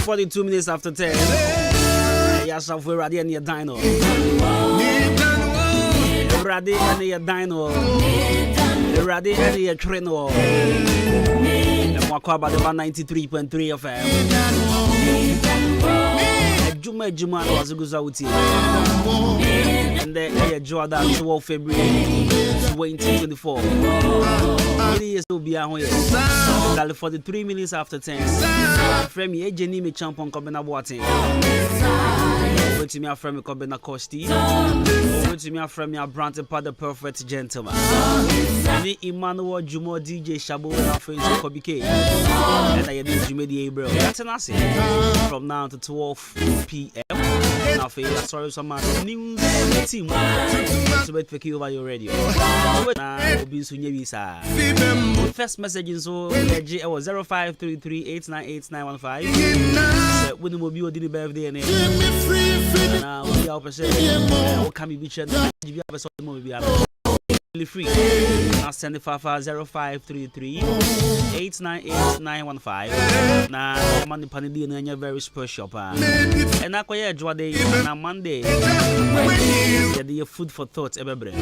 42 minutes after 10. Yes, we're ready and you're dino. Ready and you're dino. Ready and you're trino. And walk about the 93.3 FM. Juma was a good out here. And then Jordan 12 February 2024. It will be a 43 minutes after 10. Frame me, Jenny me champion Kobena Boating. Wait to me, a frame Kobena Costi. Wait to me, a frame me, a Branton Pad, the perfect gentleman. Me, Emmanuel Jumo, DJ Shabo, and our friends Kobike. And I did Jimmy the Abel. That's an asset. From now to 12 p.m. Now, for you, sorry, some news team. So, wait for you over your radio. First message is so 0533898915. When the mobile did the birthday now we are can be beach and give you a movie free. Now send the 0533898915. Now Monday Panidi and you're very special. And I quite enjoy day on Monday. Your food for thought ever bread.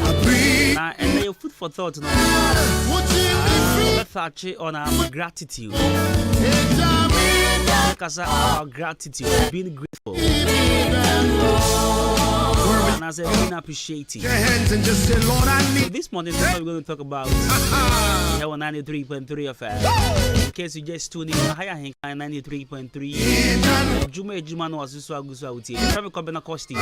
Now and your food for thought let's touch on our gratitude. Because our gratitude, being grateful. And as I've been appreciating. So this morning, that's what we're going to talk about. Here on 93.3 FM. In case you just tuned in, Ahenkan 93.3. Juma no was so good out here. Travel Kobena Costi.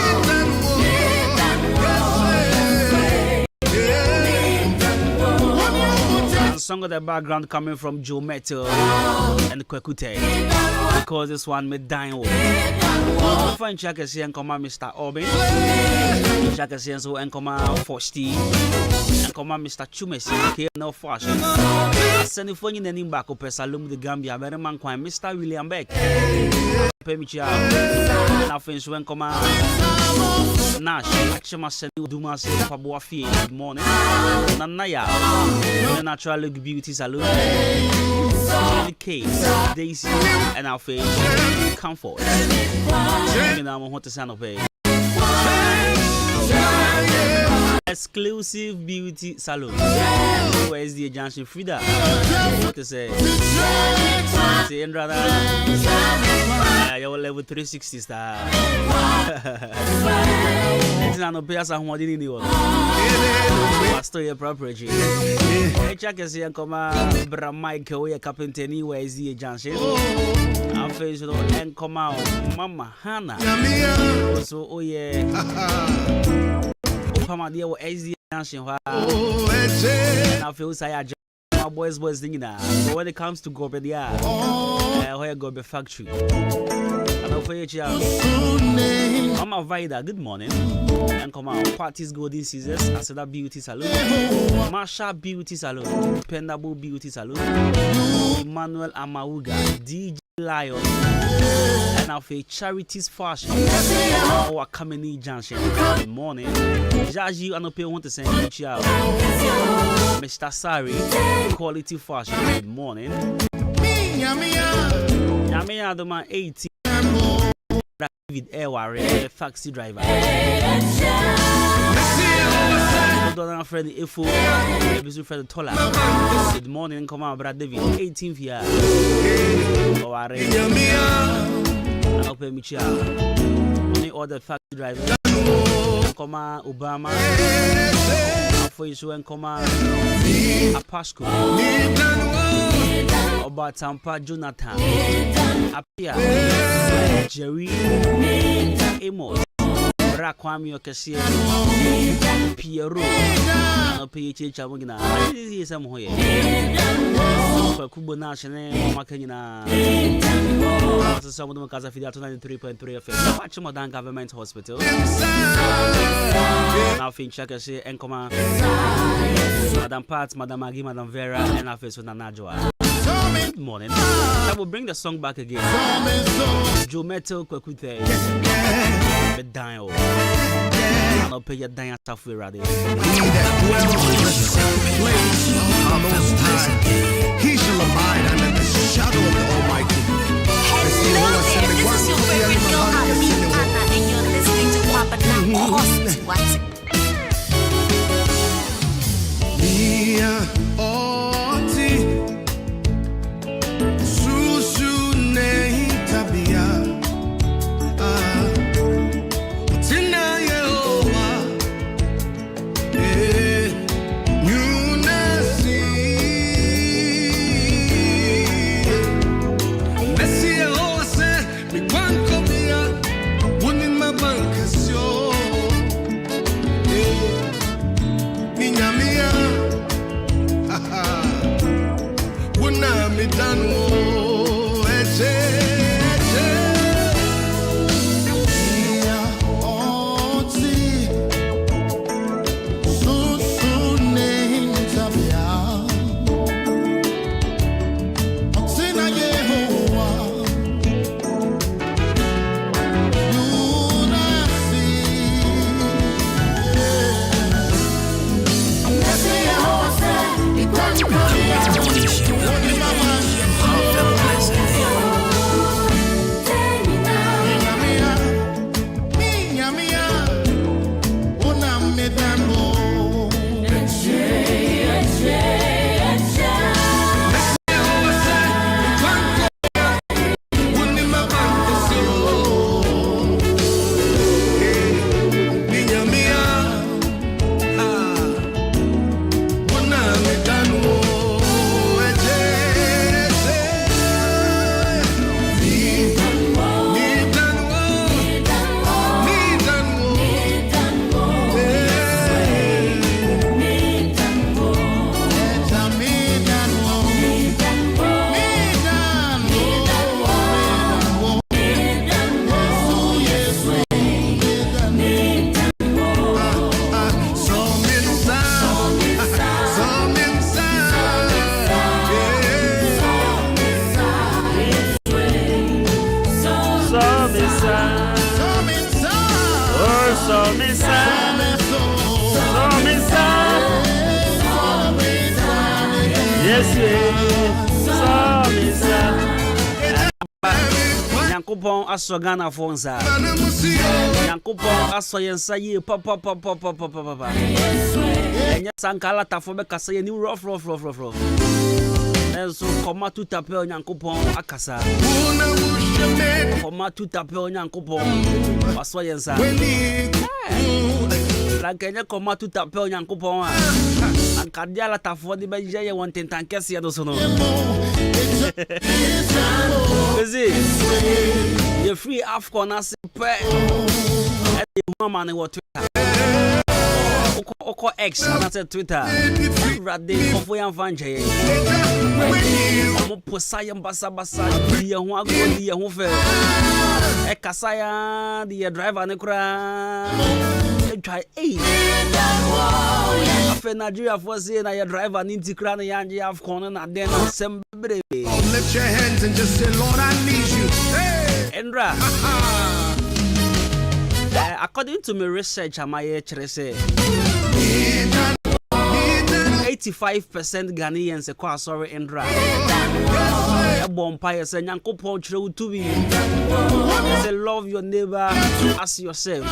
And song of the background coming from Joe Metal and Kwekute. Because this one made dying work. Find Chakasi and Command Mr. Oben, Chakasi and so and Command Fosti, and Command Mr. Chumesi, here no fashion. Send the phone in the name back up Salum the Gambia, very man, Mr. William Beck. Pemicha, now finish when Command Nash, Achema Senu Dumas, Pabuafi, good morning. Nanaya, the natural look beauty salon, the case, Daisy, and our face, comfort. Exclusive beauty salon. Where is the junction Frida? What to say? Say your level 360 star. It's not a pair of what didn't you? Pastor your property. I check and see and come Bram Michael, Captain, where is the junction? Our face and come out, Mama Hannah. So, oh yeah. Pama dear was the junction. I feel say my boys thinking that. But when it comes to Gobedia, where go be factory. Hello for you, I'm a Vida. Good morning. And come out parties go this season. I said that beauty salon, Marsha beauty salon, Pendable beauty salon, Emmanuel Amauga, DJ Lion, and I'll say charities fashion. Our coming junction. Good morning. Jaji and Ope want to send you out. Mr. Sari, quality fashion. Good morning. Yamia the man 18. David Airware, the taxi driver. Don't friend the Ifo, the friend Tola. Good morning, come on, Brad David. 18th year. And Ope Micha. Only other taxi driver. Come on, Obama. For you and come on, Apasco. About Tampa Jonathan. Apia. Jerry. Amos. Rakwami Okasia. Pierrot. And PH Chabugina. This is some way. For Kubo National, Makina. Some of them because of 93.3 FM. Watch Modern Government Hospital. Now, Finchakasi and Command. Madam Pat, Madam Maggie, Madam Vera, and our face with Nanajua. Good morning. I will bring the song back again. Joe Metal Kwekute. Medayo. I'll pay your dying stuff with Raddy. He shall abide under the shadow of the Almighty. Yes, Yankupon Asogana Fonza. Yankupon Asoyensa ye papa. And yes, Sankala Tafobe Kasa, new rough. And so, Koma to Tapel Yankupon Akasa. Koma to Tapel Yankupon Asoyensa. Like Kenya Koma to Tapel Yankupon. And Kadiala Tafodi Baja wanting Tankesi Adosono. Is it? You're free Afcon as a pair. And the woman in what Twitter. Oko X, and I said Twitter. Radde, Kofoyan Vanje. Posayam Basa, the one the Hoofer. A Kasaya, the driver, Necra. Try 8. After Nigeria for saying I drive an Intikran Yanji Afcon and then assembly. Lift your hands and just say, Lord, I need you. Hey. Endra. According to my research, I might say 85% Ghanaians are sorry, Endra. A bonfire say, Yankopon true to me. Say, love your neighbor as yourself.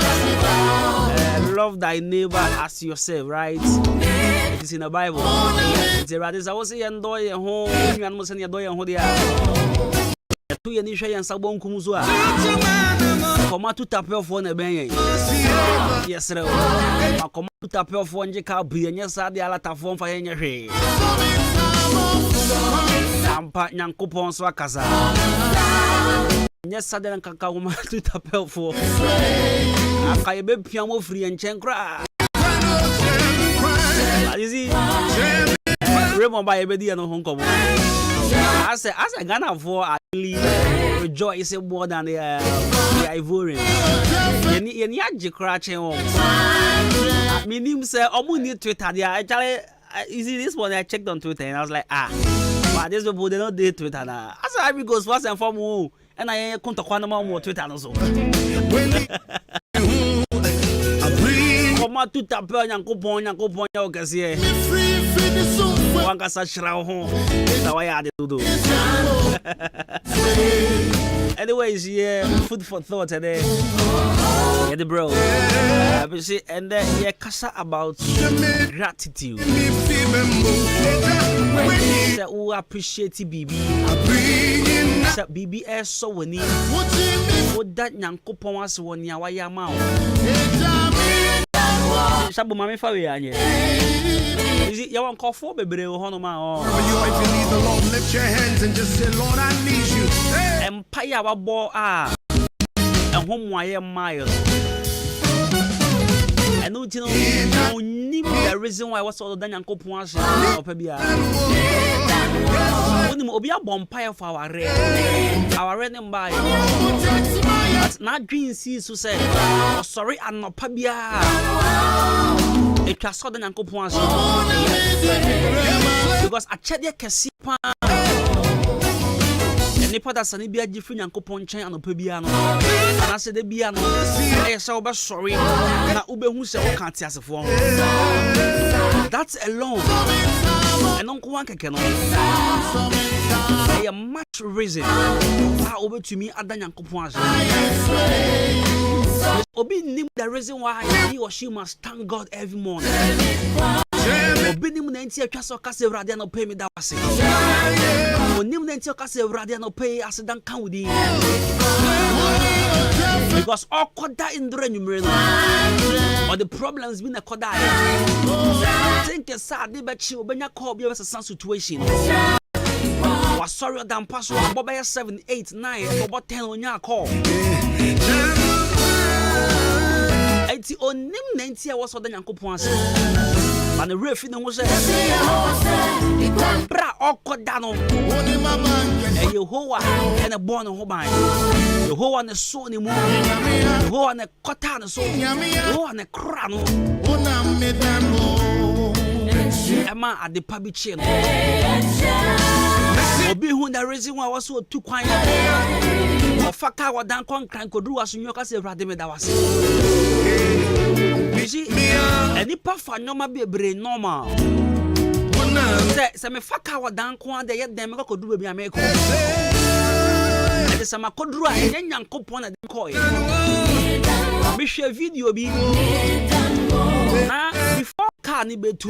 Love thy neighbor as yourself, right? It is in the Bible. It's a radish. I was saying, enjoy your home. You must send your door and hold it out. Two years and Sabon Kumuzua. Come out to tap your phone a bang. Yes, sir. I come to tap your phone, you can't be, and yes, I did a lot of phone for your hair. Ampa Yankupon Swakaza. Yes, I didn't come to tap your phone. I can't be piano free and chancra. You see, remember by a baby no Hong Kong. As a Ghana for I rejoice more than the Ivorian. Any yaji crashing home. Meaning, sir, Omuni Twitter. Actually, you see this one I checked on Twitter and I was like, but this people they don't date Twitter now. As I goes first and foremost, and I come to Quantum more Twitter also. Koma tu tapel Yankopon Okasie. Wanga sa shrao ho. Tawaya de tudo. Anyways, yeah, food for thought today. Yeah, the bro. And then yeah, kasa about gratitude. Say who appreciate BB. Say BB is so winning. What that Yankopon was one ya waya mao. Shabu mami fawe anye. Is it you want call for baby hono ma oh. You if you need the Lord, lift your hands and just say, Lord, I need you. Empire wa bo and home waye mile. And no tino the reason why was all the Yankopon ase opebia. Oni mo obi abompire for our red by. But not dream sees to say, oh, sorry, I'm not Pabia. It was sudden and coupons because I checked the Casipa and the part that's an Ibia different and coupon chain and Pabiano. And I said, the piano, I saw, but sorry, and I Ube who said, can't see as a form. That's alone. And Uncle Wanka cannot. I am much reason. Over to me, Adan Yankopon. Obi knew the reason why he or she must thank God every morning. Obi knew the entire Castle Radiano pay me that was it. Onim the entire Castle Radiano pay as a dunk with him. Because all Koda in the renumeration or the problems been a Koda. Think a sad, but she will be a call you as a sun situation. Was sorry than password Bobby 7, 8, 9 about 10 on your call. 80 on nim 90 was on the Yankopon. And the real feeling was bra or Kodano. And you hoa and a born of Hobine. You hoa and a Sony moon. You hoa and a Cotana so. You hoa and a crown. Emma at the public chain. Obi who the reason why was so too quiet. Or Faka or Dan Con could do as you can say Radime that was. You see, any puff for normal be a brain normal. Say me faka wa dan kwa de yet dem ko do bia me ko. Say ma kodru a yen Nyankopon na dem ko e. Me hwe video bi. Na before car ni betu.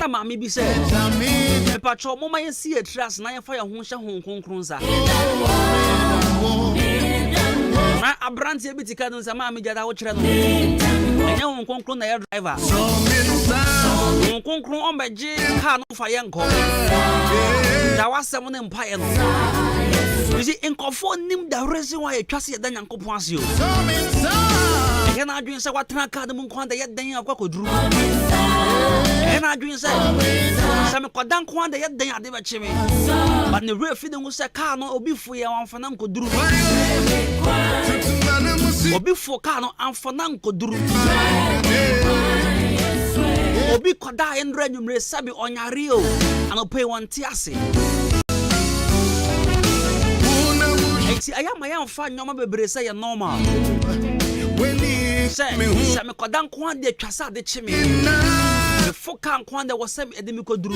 Na ma me bi say me patro mo ma yen see a trust na yen fa ya ho hye ho konkron sa. Na abrante bi tika no sa ma me jada wo kire no. Enya ho konkron na ya driver. Ho konkron on beje car no fa yen ko. Da wasem ne mpaye no. You see, in conform nim the reason why you trust your Nyankopon as you. And I dream say what tranka the moon kwanda yet then you go dru. And I dream say some kwadan kwanda yet then you never chime. But the real feeling was say car no obi fu ya wan fanam ko dru. Obi fu car no an fanam ko dru. Obi kwada enra nwumre sabi onyare o. An pay one tiase. See, I am my own fan, no matter say a normal. Say, me kodan kwan de twasa de chime. Me fokan kwan de wasem edemiko dru.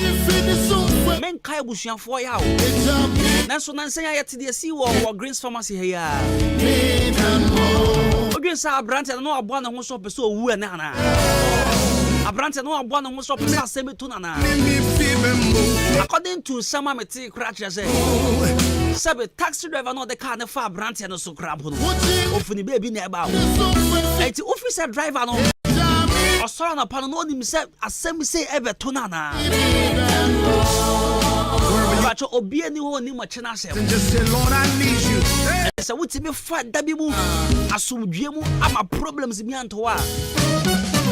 Men kai busuan fo ya o. Nanso nan say ayete de si wo Greens Pharmacy here. Odwen sa brand no abo na ho so pese owu e na na. Abrante no abo na ho so pese asemetu na na. According to some ameti crash say Sabe taxi driver no the car na fa brante no so crab no. Ofuni baby na eba. Enti officer driver no. Osoro na pano no nim say asem say ebe to na na. Bacho obi ani ho ni mo chena asem. Just say Lord I need you. Say wuti me fa dabi mu asumdue mu ama problems mi anto a.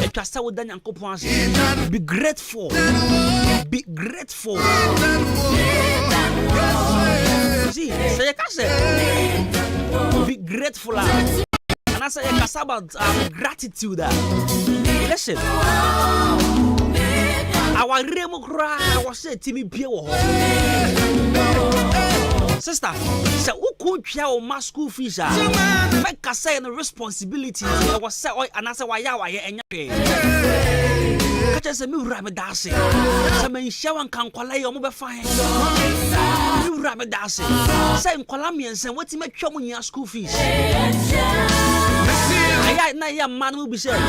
Etwasa wo da Nyankopon ase. Be grateful. Be grateful. See, say be grateful. And I say about gratitude. Listen. Our remo cry, I was say Timmy Pio. Sister, say who could share my school fees? Make us say the responsibility. I was say and I say why ya and ya. Catch a new rabbit dancing. Some in shower can call your mobile fine. New rabbit dancing. Same Colombians and what to make sure when your school fees. I am man will be said.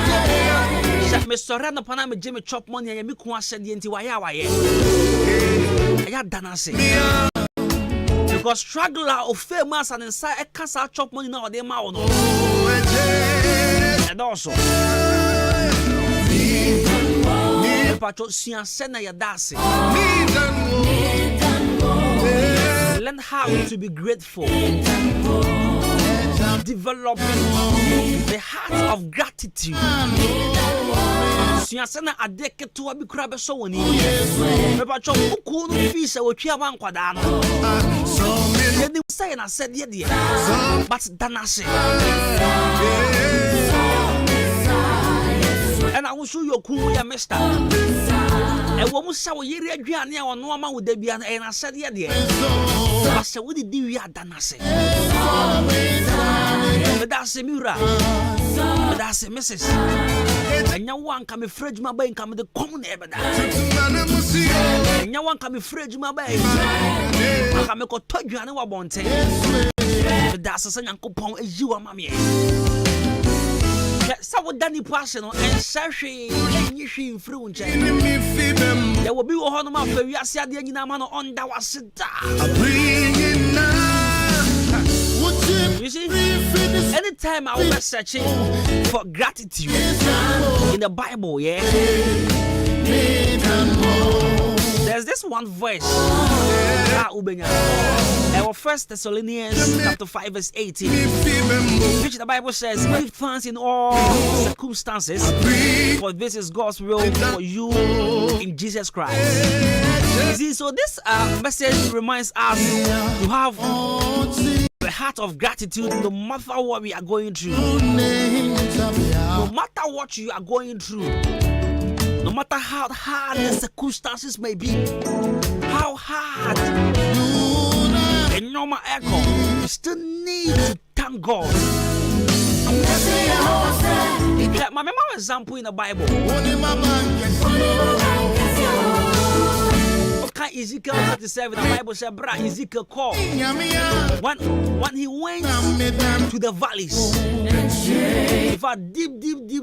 Mr. Rand upon I'm a Jimmy chop money and make one said the anti why I had done us. Because struggler of famous and inside a casa chop money now they mouth. And also. Pacho sian sena ya dasi. Learn how to be grateful. Develop the heart of gratitude. Sian sena adeke to abi krabe so woni. Pacho uku no fish e wotwa wan kwada no. Yedi say na said ye but danase. And I will show you cool ya mister. And what was our year adriania or no man with Debian and I said, yeah, dear. I said, what did you have done? I said, but that's a mura. But that's a missus. And no one can be fridge my bank come with the common ever. And no one can be fridge my bank. I can make a touch you and I won't say. But that's a son uncle Pong as you are, mammy. So Danny Personal and Sashi and Yishi Frunche. There will be a honor of the Yasia the Yanamano on that was it. You see, anytime I was searching for gratitude in the Bible, yeah. There's this one verse. Our 1 Thessalonians chapter 5 verse 18, which the Bible says, give thanks in all circumstances, for this is God's will for you in Jesus Christ. You see, so this message reminds us to have the heart of gratitude no matter what we are going through. No matter what you are going through. No matter how hard the circumstances may be, how hard a normal echo, you still need to thank God. My example in the Bible. Aka Ezekiel 37, the Bible said, bra Ezekiel called. When he went to the valleys, if I deep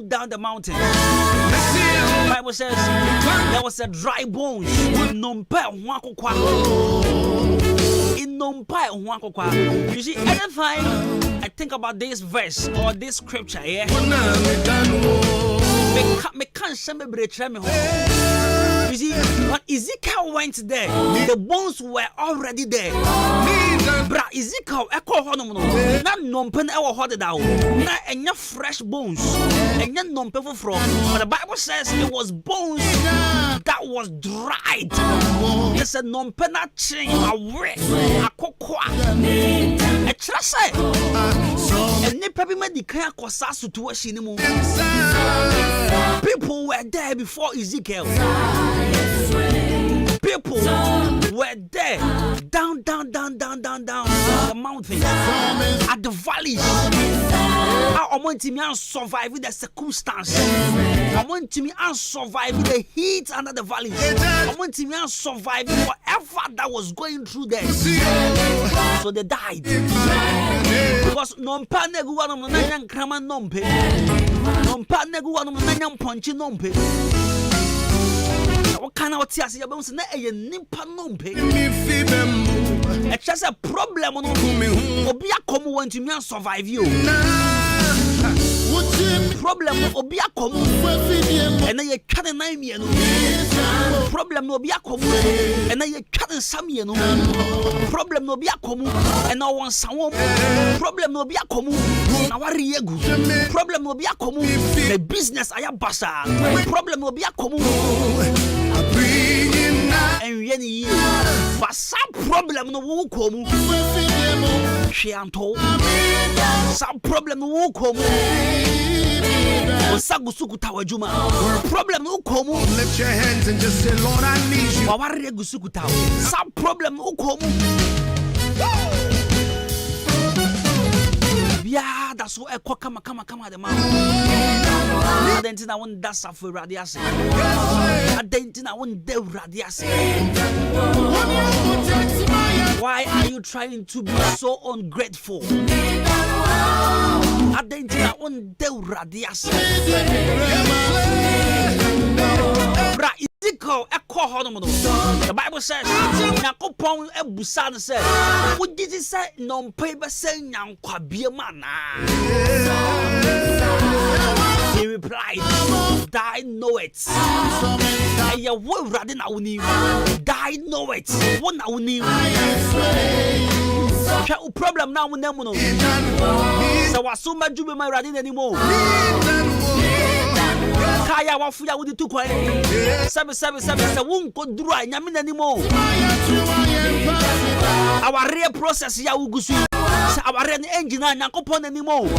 down the mountain, the Bible says there was a dry bones. You see, anytime I think about this verse or this scripture, yeah, me can't say me break me home. You see, when Ezekiel went there, the bones were already there. Bra Ezekiel echo hono na nompen e wo hode da wo na enya fresh bones enya nompen from. But the Bible says it was bones that was dried. It said nompen na chin awe akokwa e kira say enipa bi medikan akosa situation mu. People were there before Ezekiel. People were there down the mountains, at the valleys. I want to survive the circumstance. I want to survive the heat under the valleys. I want to survive whatever that was going through there. So they died. Because nompa negu wanu nanyang krama nompe. Nompa negu wanu nanyang ponchi nompe. What kind of tears you bounce na e nipa nompe? It's just a problem no. Obi akomu want to survive you. Problem obi akomu. And na ye twa na mi enu. Problem no obi akomu. And na ye twa nsam ye no. Problem no obi akomu. And na won sanwo. Problem no obi akomu. Na wari yegu. Problem no obi akomu. The business ayabasa. Problem no obi akomu. And really, but some problem no will come. She am told some problem no will come. Sagusuku Tawajuma. Problem no come. Lift your hands and just say, Lord, I need you. Some problem no come. Yeah, that's what I call come the man. I didn't know when that's a for radiation. I didn't know when they radiation. Why are you trying to be so ungrateful? I didn't know when they radiation. The Bible says, Nakopon Ebusan said, what did he say? Non paper saying, Yang Kwabiamana. He replied, "Die know it. And your word rather now knew. Die know it. One now knew. Problem now with them. So I so much do my riding anymore. Kaya wafuya with the 2 coin 777 won't go dry yamin anymore. Our real process ya ugusu. Our real engine and Yankopon anymore.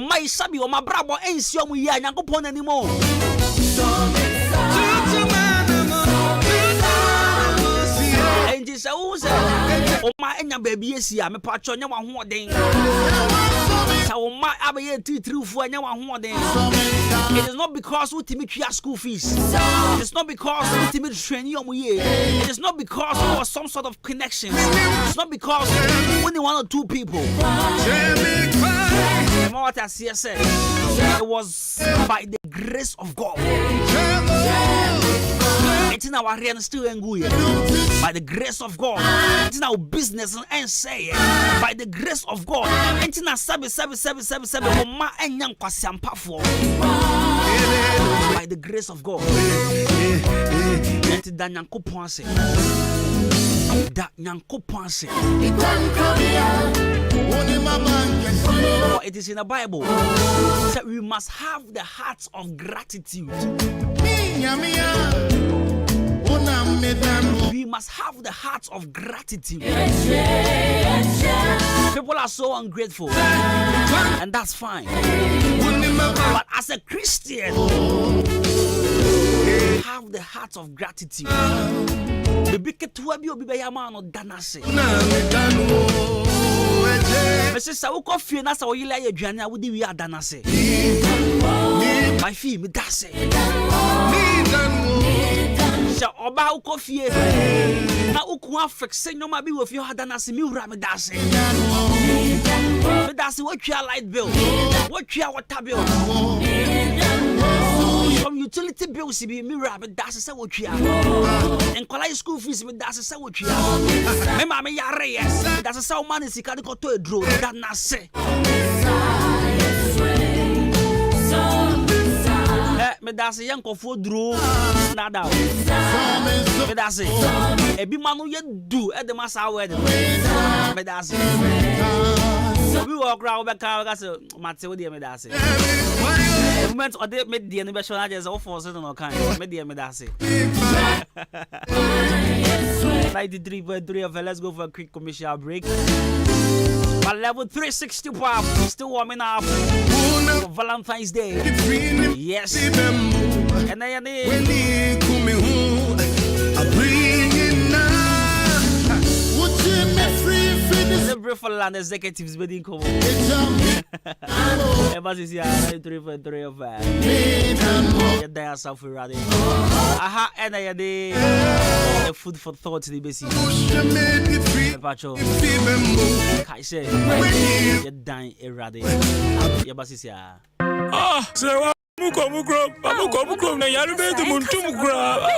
My sabi or my brabo ain't so we are Yankopon anymore. And this oh my enya baby is here. Me patron ya one more thing. So my abaye 3 4 nya one more thing. It is not because we timid school fees. It is not because we timid train you year. It is not because there was some sort of connection. It's not because only 1 or 2 people. What I see said, it was by the grace of God. It's in our real still angry. By the grace of God. It's in our business and say by the grace of God. It's in our 777 and young by the grace of God. It's Daniel Coponse. That Nyankoponse. It is in the Bible that we must have the hearts of gratitude. We must have the hearts of gratitude. People are so ungrateful, and that's fine. But as a Christian, have the heart of gratitude. The big to be Obibayama or Danase. Mrs. Sauko Finas or Yila Jana would be a Danase. My fee, me that's it. Sha oba ukofie. Na uku afex nyoma bi wo fie hada na se mi wura me dase. Me dase what your light bill. What your water bill. From utility bills be me wura me dase say what you and college school fees me dase say what you me ma me yare yes. That's say o man sika de ko to edro that na say. Me dase yankofo duro nada. Me dase ebi manu ye do e de masa word. Me dase we walk round back car say mate we dey me dase. The moment o dey me dey no be sure na just o force no kan me dey me dase. 93.3 of let's go for a quick commercial break. But level 360 pop still warming up for Valentine's Day. Yes. And then the Briefland executives wedding come. Embassy here 93.3 of dance for ready. Aha, and I the food for thought the basic. Pacho. I say you dying erade. Embassy here. Ah, so Muko na yare be de muntum kura.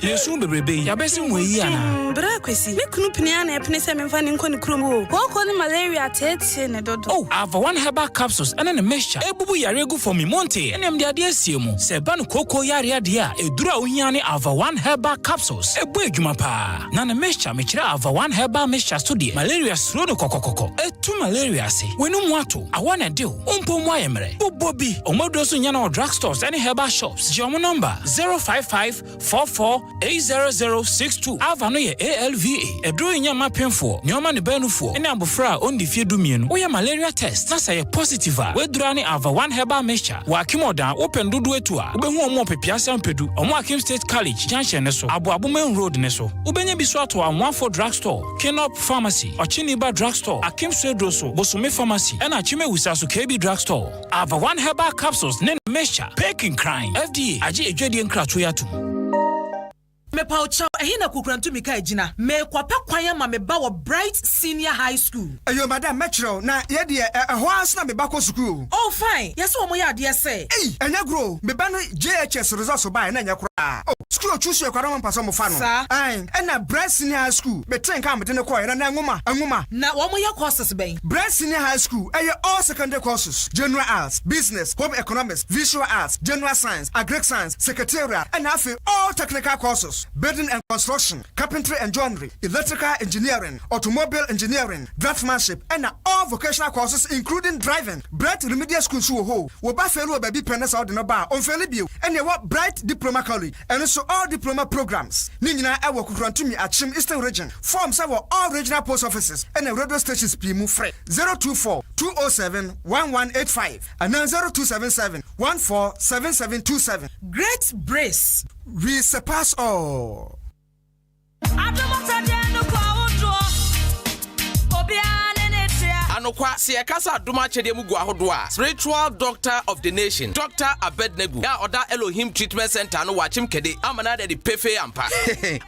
Yesu bebrebe ya besi mu yi ana. Bra kwesi. Me kunu pnia na epne se memfa ne nkoni kromo. Wo ko ni malaria tete ne dodo. Oh, ava one herbal capsules and a mixture. Ebubu yare gu for me monte. Enem de ade asiemu. Se ba no koko yare ade a edura ohia ne ava one herbal capsules. Ebu adwuma pa. Na ne mixture me kira ava one herbal mixture so de malaria suro no kokokoko. Etu malaria se. Wenu mu ato. Awana de o. Umpo mu ayemre. Bobobi. Omodo so nya na drugstores and herbal shops. Your number 05544800062. Ava no ye ALVA. Edro nya mapemfo. Nyoma ne banufo. Ene abofra on di fie dumienu. Oya malaria test. Na say positive. We dura ne ava one herbal mixture. Wa akimoda open dudu etu a. Obehu omo pepiasa mpedu. Omo Akim State College junction ne so. Abo main road ne so. Ubenye bi so ato Amwafo drugstore, Kenop Pharmacy, Ochiniba drugstore, Akim Swedro so, Bosome Pharmacy, and Achime Wisasu KB drugstore. Ava one herbal capsules ne mixture. Peking crime. FDA. Aji ejwedi enkratu yatu. Me paucha ehina kukrantu mika ejina me kwapa kwanya ma me ba wo Bright Senior High School. Ayo madam metro na ye de ho asna me ba ko school. Oh fine. Yes wo mo ya de say. Enya gro me ba no JHS results ba na enya kura. Oh school choose your kwara mpasa mo fa no. Ai na Bright Senior High School me train ka me de ne ko na nwoma. Na wo mo ya courses ben. Bright Senior High School all secondary courses. General arts, business, home economics, visual arts, general science, agric science, secretarial and all technical courses. Building and construction, carpentry and joinery, electrical engineering, automobile engineering, draftsmanship, and all vocational courses including driving. Bright Remedial School ho. We ba felu baby pennes out no bar on Felibio. And you what Bright Diploma College and also all diploma programs. Nina I work to me at Chim Eastern Region. Forms our all regional post offices and the radio stations Pimu free 024-207-1185 and then 0277-147727. Great Brace. We surpass all. Anokwa se kasa adoma chede mu gu ahodo a spiritual doctor of the nation Dr. Abednego ya oda Elohim treatment center no wachim kede amana de pefe ampa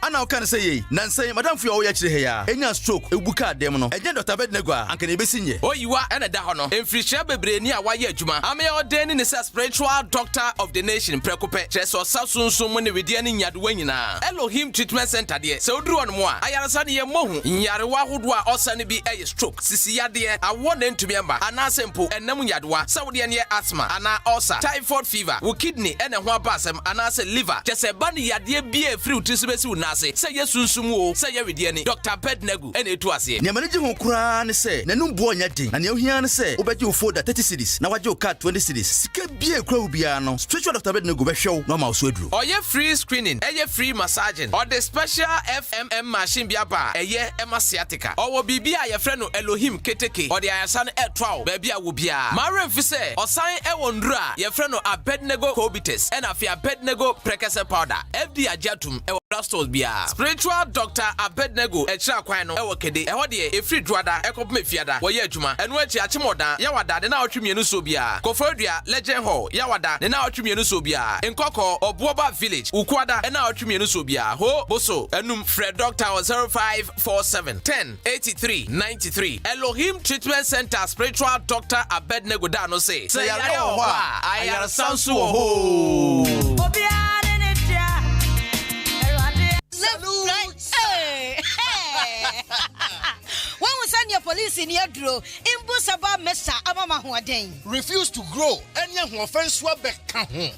ana o kan say yi nansan madam fu o ya kire he ya enya stroke ebuka dem no eje Dr. Abednego a anka ne besinye oyiwa ene da ho no emfirihia bebre ni a waye adwuma ame odeni ne spiritual doctor of the nation prekope cheso sasunsun mu ne wedie ni nyade wanyina Elohim treatment center de se oduru on mo a ayarasa ne ye mohu nyarewa hodo a osane bi eye stroke sisi yade awon ntumi amba ana sempo enam nyadewa sawde ne asthma ana ulcer typhoid fever wo kidney ene ho abasem ana se liver jese ba ne yade bia free utisu besi unase se yesunsum o se ye wedie ni Dr. Abednego ene etu ase ne mane ji ho kura ne se nanum bo nya din na ne ohia ne se obeji wo folder 30 cedis na waje wo card 20 cedis sika bia ekura wo bia no spiritual Dr. Abednego be hwew no ma so aduru oye free screening eye free massaging or the special FMM machine bia ba eye emasiatica owo bibia ye frɛ no Elohim keteke or the ayasan etwa baby a wo bia mare mfise osan ewo ndura ye frɛ no Abednego cobitus and afia Abednego prekese powder FD ajatum Stores bia spiritual doctor Abednego Echra kwan no e wokede e hode e free druada e kopme fiada wo ye adwuma enu achi achimoda yawada de na otwemienu so bia Kofodua Legend Hall yawada de na otwemienu so bia Nkoko Obuoba Village Ukwada e na otwemienu so bia ho boso enum Fred Doctor 0547 10 83 93 Elohim Treatment Center spiritual doctor Abednego da no say yare ho ayara sansu ho When we send your police in your draw, Imbusaba Mesa Amama Huaden. Refuse to grow, and young offense Wabek.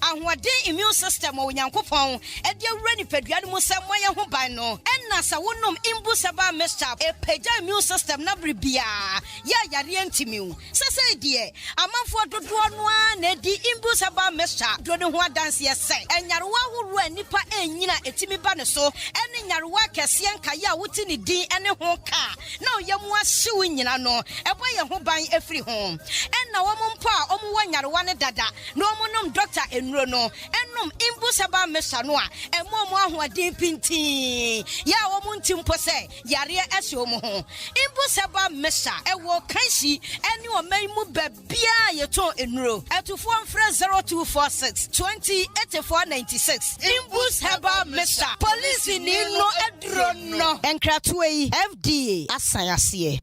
And what day immune system or Yankopon, and your ready pediatric somewhere who by no, and Nasa Wunum Imbusaba Mesa, a peja immune system Nabribia, Yarientimu. Sasa dear, a month for the one, Nedi Imbusaba Mesa, Dodon dance yes, and Yarwa who ran Nipa and Yina Etimi Banaso, and in Yarwa Cassian Kaya Wutini D and a honka. No, Yamwa suing no, a way a home buying every home. And now pa, one Yarwana Dada, no monum doctor and Rono, and num Imbusaba Mesanoa, and Momo who are deep pinti. Ya woman timpose, Yaria Esomo. Imbusaba Mesa, a walk Kanshi, and you may move Bia Yato in row, at to form fresh 0246 20 8496. Imbusaba Mesa, police in no adrono, and Kratway FDA, Asayasi.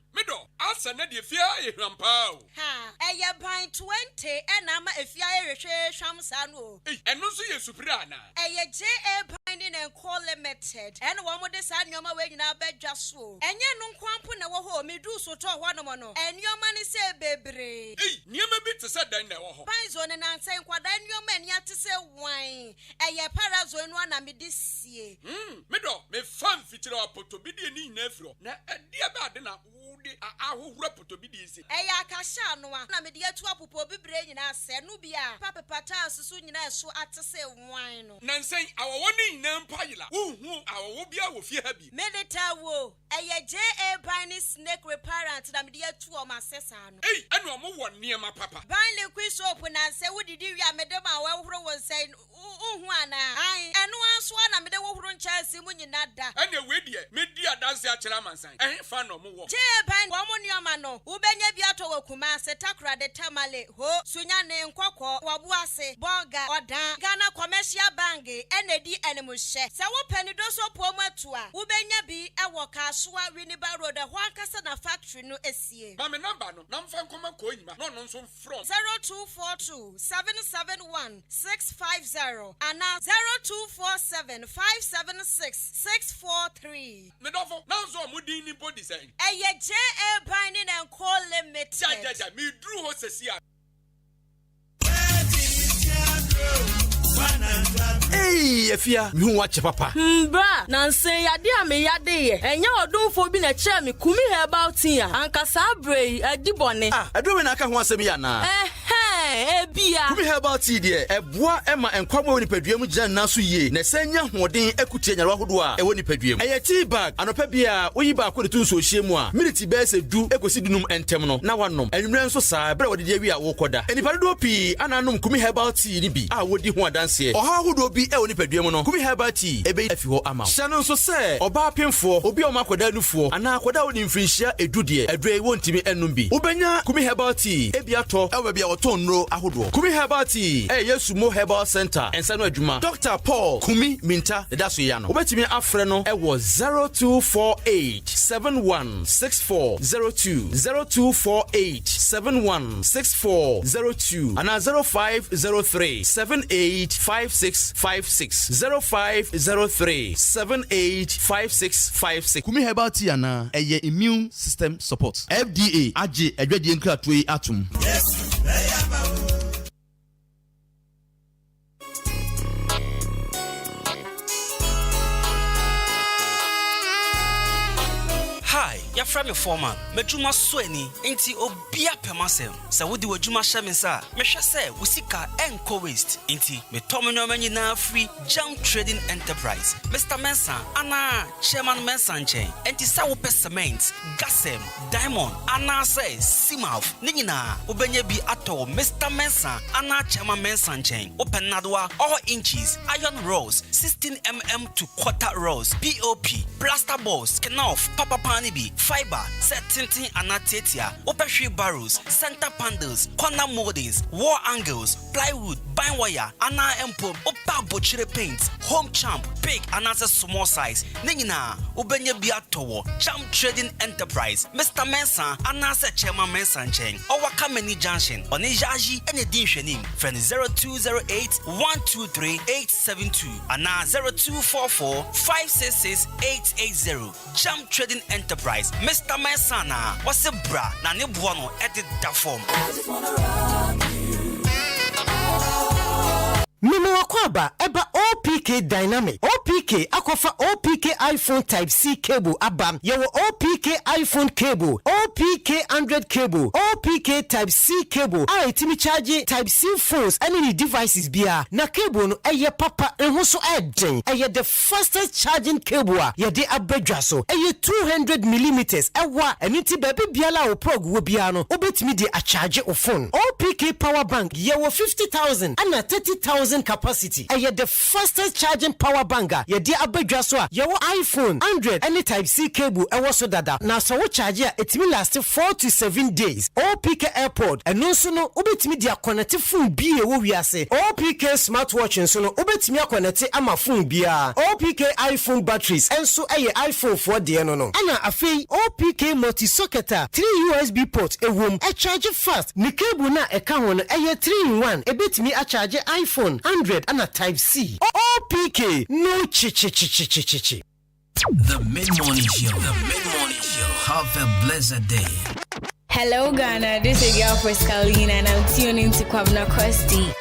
Mido, asa na die fia e hwampao. Ha, eye ban 20 and ama efia e hwehwe hwamsa no. Eno so ye supira na. Eye JA binding and call limited. And one more this anyoma we nyina bedwa so. Enye no nkwampo na wo ho medu so to ho no no. Enyoma ni se bebre. Niema bi tse dan na wo ho. Ban zo ne nanse nkwada enyoma ani atse wan. Eye parazo enu ana medisie. Mido, me fan fitira apoto bi de ni nyina afiro. Na dia ba de na ahohura potobidi isi eya akasha no na me de atu apopo bibre nyina se no bia papa pata susu nyina so atese wan no nansen awowo ni nyina mpayila uhu awowo bia wo fie ha bi medeta wo eya JA Binding snake reparent na me de atu o masesa no enu omo wo niema papa ban liquid soap na se wodidi wi amedema wa horo won sai uhu ana ai enu aso na me de wo horo nchase mu nyina da ene we die me di adanse akira mansan fa no mo wo ban womunioma no ubenya biato wakuma setakura de tamale ho sunya ne nkokọ wabuase bonga odan Ghana Commercial Bank enedi enemuhye se wo panido so pomu a ubenya bi ewo Kasua Winneba Road ho ankasa na factory no esie ma me number no na mfa nkoma ko nyima no no nso from 0242 771 650 and 0247 576 643 me dofo na nso omudin ni body say JA Binding and call limited. Ja, me drew ho sesia. Hey, Efia, me watch papa. Bra, nanse yade ame yade ye. Enya odunfo bi na kire me kumi herbal tea. Anka sabre adibone. Adu me na aka ho asem ya na. Ebia. Kumi herbal tea de eboa ema enkwamo woni paduam gyan na so yie. Na sanya hoden ekutie nyarwa hodo a ewo ni paduam. Eye tea bag anopa bia oyi ba ko de tun so hye mu a minute be se du ekosi dunum entem no na wanom. Enwure nso saa bra wode de wi a wo koda. Enipa do pi ananom kumi herbal tea ni bi a wodi ho adanse. Oha hodo bi ewo ni paduam no. Kumi herbal tea ebe afi ho ama. Hyano nso se oba pemfo obi o makoda nufo ana akoda woni mfrinhia edudie edre wontimi enum bi. Ubenya kumi herbal tea ebia to ewe bia woton no ahodo. Kumi herbal tea Yesumo Herbal Center ensano adwuma. Dr. Paul Kumi Minta Daso ya no. Obetimi afre no ewo 0248 716402 0248 716402 ana 0503 785656 0503 785656. Kumi herbal tea ana eye immune system support. FDA age adwadi nkratoi atum. Yes. Hi, your from me foreman. Mejuma sweni, inti obia pemasem. Sa wudi wajuma shamisa. Mesha se, usika enko waste. Inti, me tomino meni na free jam trading enterprise. Mr. Mensa, ana chairman Mensa chain. Inti sa wupe cement, gasem, diamond, ana se, simaf. Ningina, ubenye bi ato, Mr. Mensa, ana chairman Mensa chain. Open nadwa, all inches, iron rolls, 16mm to quarter rolls, POP, plaster balls, kenoff, papa panibi, fiber, set tinting anatetia, open barrels, center panels, corner moldings, wall angles, plywood, bind wire, ana empo, opa butchery paints, home champ, big and as a small size. Ningina, ubenye biatowo, champ trading enterprise, Mr. Mensa, anasa chairman Mensa chain, or Wakameni Junction, on Ijaji and a Dinshanim, friend 0208 123 872, and 0244 566 880. Champ Trading Enterprise, Mr. Mensana, what's a bra, Nani Buono, edit that form. Mimo wakwaba eba OPK Dynamic. OPK akofa OPK iPhone Type C cable abam. Yewo OPK iPhone cable, OPK Android cable, OPK Type C cable. Itimi charge Type C phones any devices biya. Na cable no eye papa enhoso edgen. Eye the fastest charging cable ye de abedwaso. Eye 200mm ewa eniti bebe biala o plug wo biya no. Obetimi de a charge o phone. OPK power bank yewo 50,000 and 30,000 capacity. Aye the fastest charging power banker. Ye di abedwaso a yewo iPhone, Android, any Type C cable ewo so dada. Na so wo charge a etimi last 4 to 7 days. OPK AirPod eno so no obetimi dia connect phone bi e wo wiase. OPK smartwatch nso no obetimi connect ama phone bia. OPK iPhone batteries enso aye iPhone 4 de no no. Ana afei OPK multi socket 3 USB port ewom e charge fast. Ni cable na e ka ho no aye 3-in-1 ebetimi a charge iPhone, Android and a Type C. OPK no chi. The Mid-Morning Show. The Mid-Morning Show. Have a blessed day. Hello Ghana, this is your girl Friscalina and I'm tuning to Kwabna Krusty.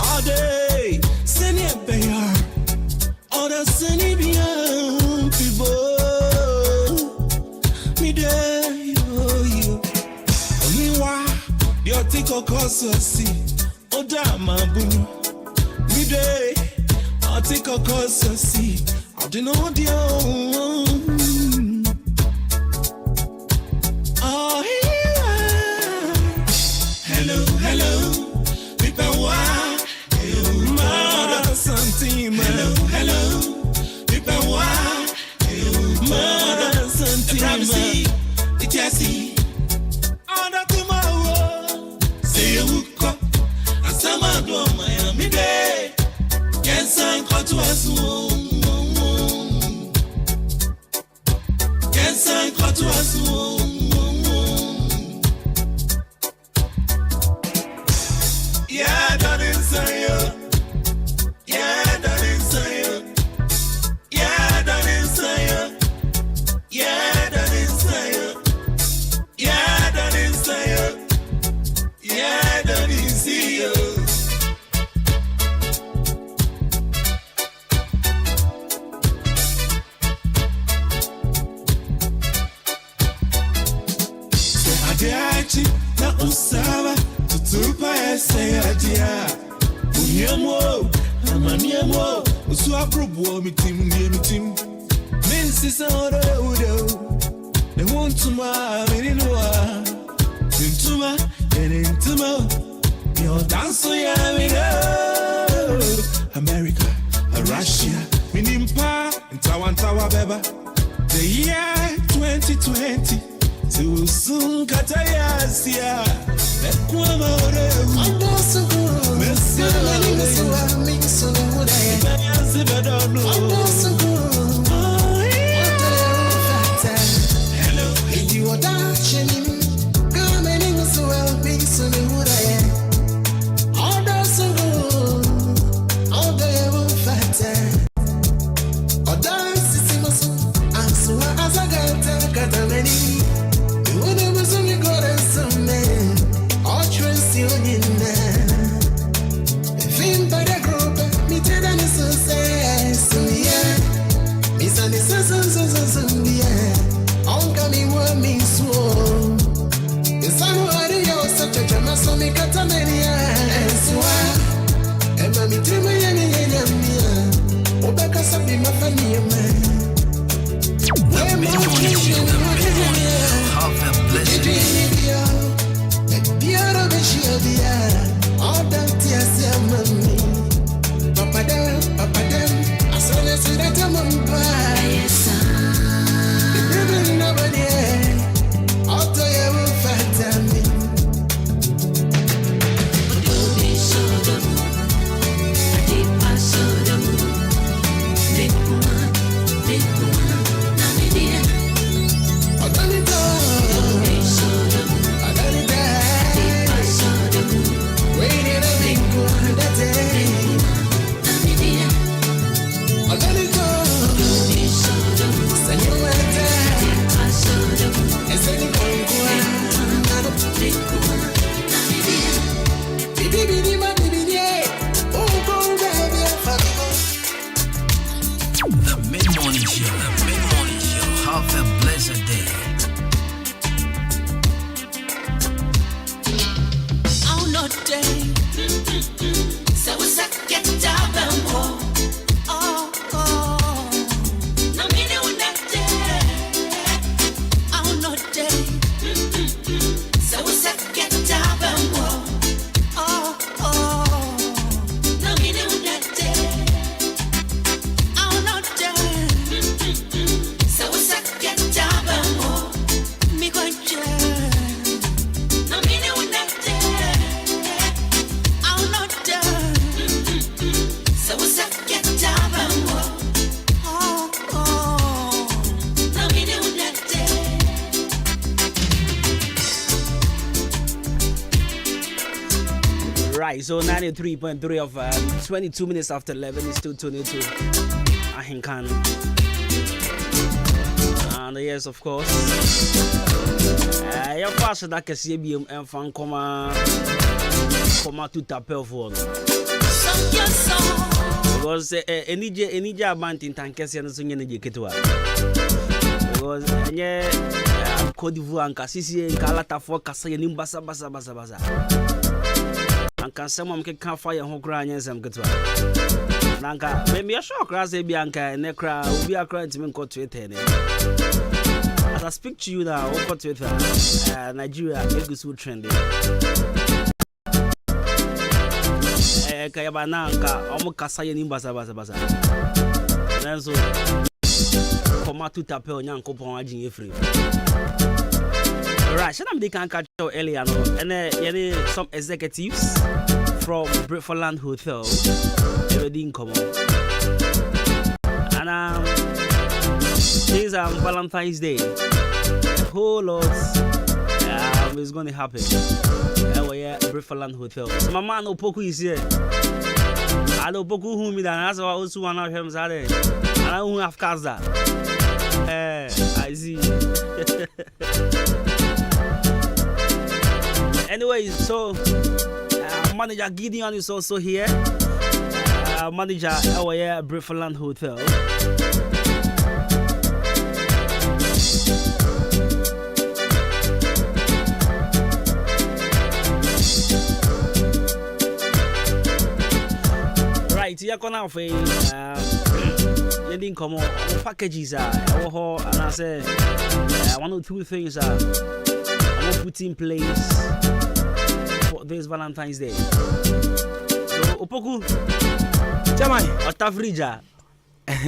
All day, send it bear. All the sunny beyond people. Me day, oh you. Me wa, the article cause see. Oda mabunu. Me day, article cause see. I don't know the oh here. Hello. Hello, people, why? Mother, son, it's Jesse. On the tomorrow, say you cook, and some of them Miami Day. Yes, I'm got to us. Yes, I'm got to us. Yeah, that is you. Yeah, that is you. Yeah, that is you. Yeah, that is you. Yeah, that is you. Yeah, that is you. Say adiachi na usaba tutupa say adia. Unyemo. Amaniemo, usu aprobo mi team. Minsi sa oro udo. They want to ma meninoa. Intuma. Your dance ya me go. America, Russia, minimpa. our beba. The year 2020. Too soon, Katayasia. Ekwama ore. Ando so good. Messi mani so aming so good. Bayansi bedono. Ando so good. Hello. You are dashing. Come and so aming so good. Ando so good. All day won't fata. Or dance is so. And so as I got Katamani. So 93.3 of 22 minutes after 11 is still tuned to Ahenkan. And yes, of course. Your first Akan Kasiebo and fan comma to tapel for because any job mountain Akan Kasiebo so nyene jeketua because enye Côte d'Ivoire and Kasisi Kalata for Kasa ni basa Anka someone can fire who cry and some good one. Nanka, maybe a shock, Razi Bianca, and Necra will be a crying to me called Twitter. As I speak to you now, over Twitter, Nigeria, Egus would trending. Kayabananka, Omokasaya Nimbasa Baza. And so, Komatu Tapel, Yanko Pongajin free. Right, should I can catch you earlier? And some executives from Britfoland Hotel, everything come on. And this is Valentine's Day. A whole lot is going to happen. And we're at Britfoland Hotel. So my man Opoku is here. I know Opoku who me that that's why I also want to him Saturday. And I don't have cars that. I see. Anyway, so manager Gideon is also here. Manager our Britfoland Hotel. Right, you're gonna have a didn't come on packages and I say one or two things I want to put in place for this Valentine's Day. So Opoku Jamai Otafrija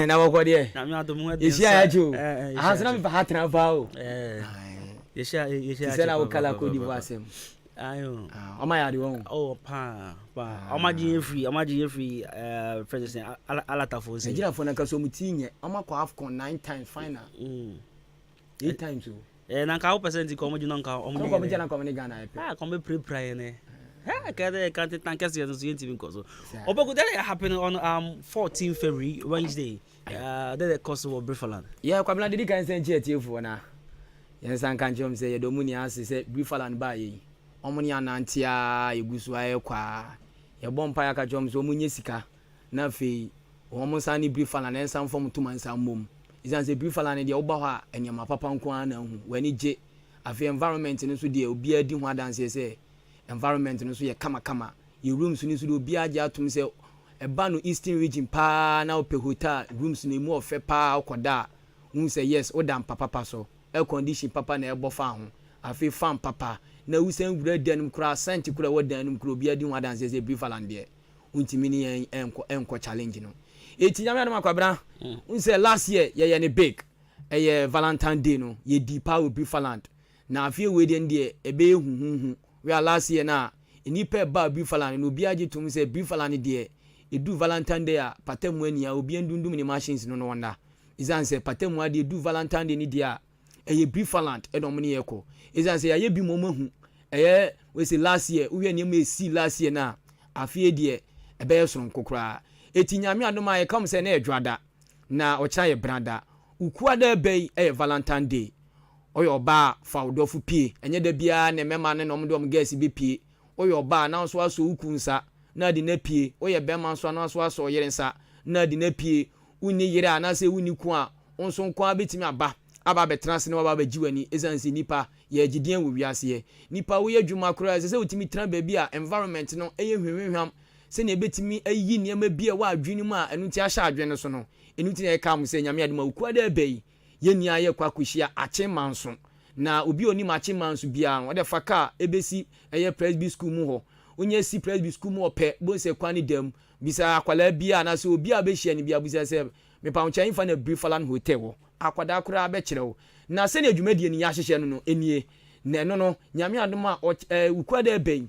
Na wako de. Na me adom ho de. Yeshia ya jo. Ahasana me ba hatra ba o. Yeshia. Say na wakala ko di wasem. Ayo. Oma ya de won. Oh pa. Oma ji free president alatafo say. Nigeria for na kaso mutinye. Oma ko AFCON 9 times final. 8 times o. Na ka percent ko mo ji nka o mo. Ko mo jana ko mo ni Ghana e pe. Ko me pre ne. Can't thank us so you because Obago that happened on 14 February Wednesday. The cost of Brifaland. Yeah, kwamla didi kan sen tie fo na. Yen san kan chom say yedomuni ase say Brifaland ba yi. Omuni anantia egusu aye kwa. Ye bompa ya ka chom so munye sika. Na fe omo san ni Brifaland en san form to man san mom. Izan say Brifaland de oba ho a enyama papa nko ana hu. Wani je afi environment no so de obi adi ho adanse say environment no so ye kama your rooms ni so do bia ja atum se eba no eastern region pa na ope hotel rooms ni mu ofe pa akoda un say yes o dam papa so air condition papa na ebo fa ho afi fan papa na usen wura danum kura santi kura wo danum kura bia di ho adanse se Brifaland de untimi ni enko challenge no etinya me na makwabra un say last year ye ne big Valentine Day no ye di pa with Brifaland na afi we den de ebe huhuhu we are last year na enipa ba Brifaland no obi age tum say Brifaland de edu Valentine Day a patemu ani a obi ndundum ni machines no wonder izan say patemu ade edu Valentine Day ni dia eye Brifaland edom ni yeko izan say aye bi momahu we say last year we ni ma si last year na afie de ebe yeso nkokora etinyame adoma ye come say na edwada na ocha ye brada ukuada ebe Valentine Day oyo ba fa odofu pie enye da bia ne mema ne nom dom gas bi pie oyo ba na so aso ukunsa na di na pie oye bema so na so aso yere nsa na di na pie uni yere ana se uni ku a onso nko abetimi aba betrans ne aba bagiwani ezansi nipa ye agidien wo wiase nipa wo ye dwuma kora se utimi tran ba bi a environment no eye hwehwehwam se ne betimi ayi niam bia wa adwini mu a enu ti ahya adwene so no enu ti na ka mu se nyame adema ukua da bai yeni aye kwa kuhia achemanso na obi oni machemanso bia no de faka ebesi eye presby school mu ho onye si presby school mu ope bo se kwani dem bisa akwala bia na so obi abehia ni bia busa se me pa ncha infa na Brifaland hotel wo akwada akura abekyerɛw na se ne adwumadie ni ya hyehye no enie na no nyame adom a ukwada ben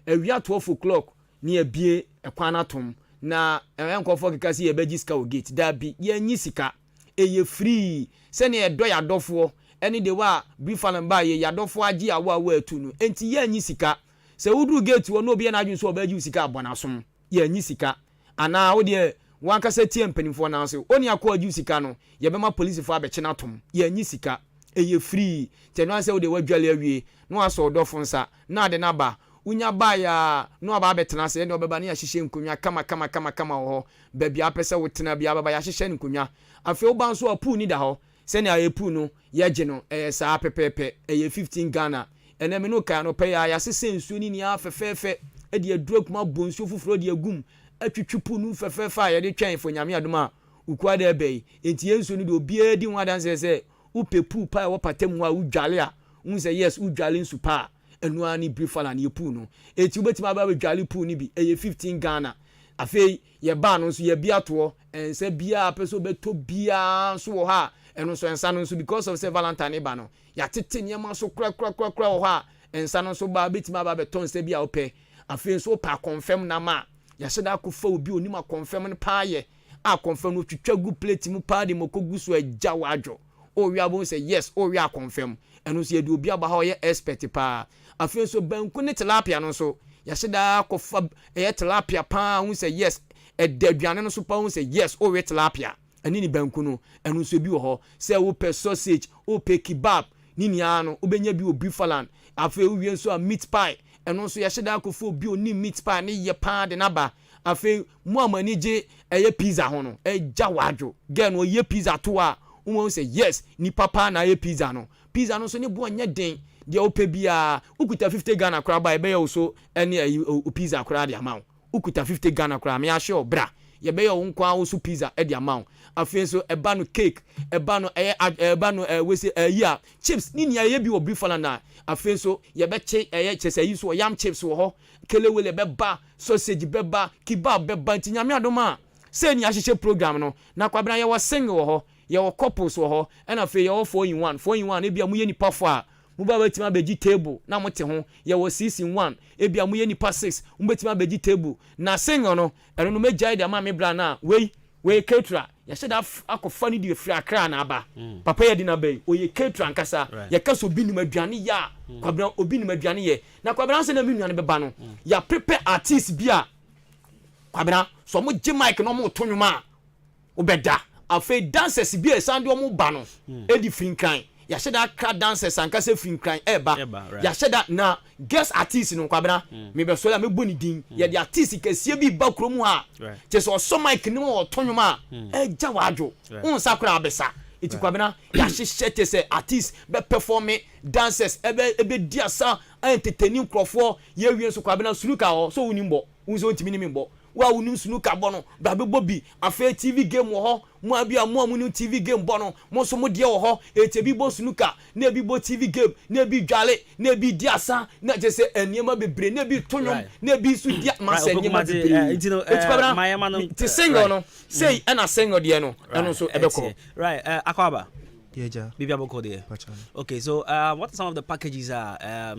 awia 12 o'clock ni abie ekwana tom na enkofo kekasi ye begiska o gate da bi ye nyi sika eye free se ne edo ya dofo eni de wa Brifaland ba ye ya dofo agi awo awo atu no enti ye nyi sika se udru gate wo no obi na adwun so obagi sika abonasom ye nyi sika ana wo de wankasa tie mpanimfo na so oni akọ agi sika no ye bema police fo abekye na tom ye nyi sika eye free te no ase wo de wadwale awie no aso dofo nsa na de na ba unya ba ya no aba betena se ne obeba ne ya hyehye nkonwa kama ho ba bia apese wotena bia baba ya hyehye nkonwa afi oba nso apu ni da ho se ne ayepu no ye gye no saa pepepe 15 Ghana ene me no ka no pe ya sese nsuo ni ni afefefe e de adura kuma bonsuo fufuro de agum atwitwipu nu fefefa ya de twan fo nyame adoma ukwa da bai enti yensuo ni de obi adi ho adanse se upepu pa wo patem a udwale a unse yes udwale nsu pa enu ani Brifaland ye pu no eti obetima aba dwale pu ni bi 15 Ghana afei ye ba no so ye bia to ense bia peso beto bia so wo ha enu so ensa no so because of say Valentine ba no ya tete niam so kra wo ha ensa no so ba betima aba beto ense bia ope afei so pa confirm na ma ya sheda akofo obi onima confirm ne pa ye a confirm no twitwa gu plate mu pa de mokogu so agya wadwo o wi abo say yes o wi a confirm enu so ye de obi aba ha ye expert pa afei so banku ne tilapia no so ya sheda akofa tilapia pa hu say yes edaduane no so pa hu say yes o wi tilapia ani ni banku no enu so bi wo ho say wo pe sausage o pe kebab ni nia no obenya bi obi Brifaland afei wo wi so a meat pie enu so ya sheda akofo obi oni meat pie ne ye pa de naba afei mu amani je eye pizza ho no eja wadwo gen o ye pizza to a wo say yes ni papa na ye pizza no so ne bo anya den de ope bia ukuta 50 Ghana kra ba ebe ye so ene o pizza kra de amount ukuta 50 Ghana kra me ahye obra ye be ye wo nkwa wo so pizza e de amount afei so eba no cake eba no we say ya chips ni nia ye bi wo Brifaland na afei so ye be che chese yi so yam chips wo ho kelewele be ba sausage be ba kebab be ba tinyame adoma say ni ahyehyɛ program no na kwabena ye was single wɔ hɔ ye wɔ couples wɔ hɔ ɛna fe ye wɔ 4-in-1 ebia mu ye nipa fo a mu ba betima beji table na mote ho ye wɔ 6-in-1 ebia mu ye nipa 6 mu betima beji table na single no ɛno no megya ide ma me bra na we ketra ya sheda akɔfa ni di free akra na aba papa ye di na bay oye ketra nkasa ye kaso obi ni maduane ya kwabena obi ni maduane ye na kwabena se na me nuane beba no ya prepare artist bia kwabena so mo gi mic no mo to nwuma obeda afei dancers bia esande o mo ba no edi finkran ya sheda akra dancers ankasa finkran eba ya sheda na guest artist no kwabena me be so la me boni din ye di artist kese bi ba kromu ha che so so mic ni mo to nwuma eja wadwo unsa kra abesa iti kwabena ya hyehyɛ te sɛ artist be perform dancers ebe di asa entertaining crofo ye wie so kwabena sunuka ho so unimbo unzo ntimi ni mimbo wa unim sunuka bono ba be bobi afa TV game wo ho mo abia mo amu TV game bono mo so mo de wo ho etebi bo sunuka na ebi bo TV game na ebi dwale na ebi di asa na je se eniema bebre na ebi tonwom na ebi su di ma se eniema bebre ti single no say na single de no eno so ebeko right akwaba yeah, baby aboko there. Okay, so what are some of the packages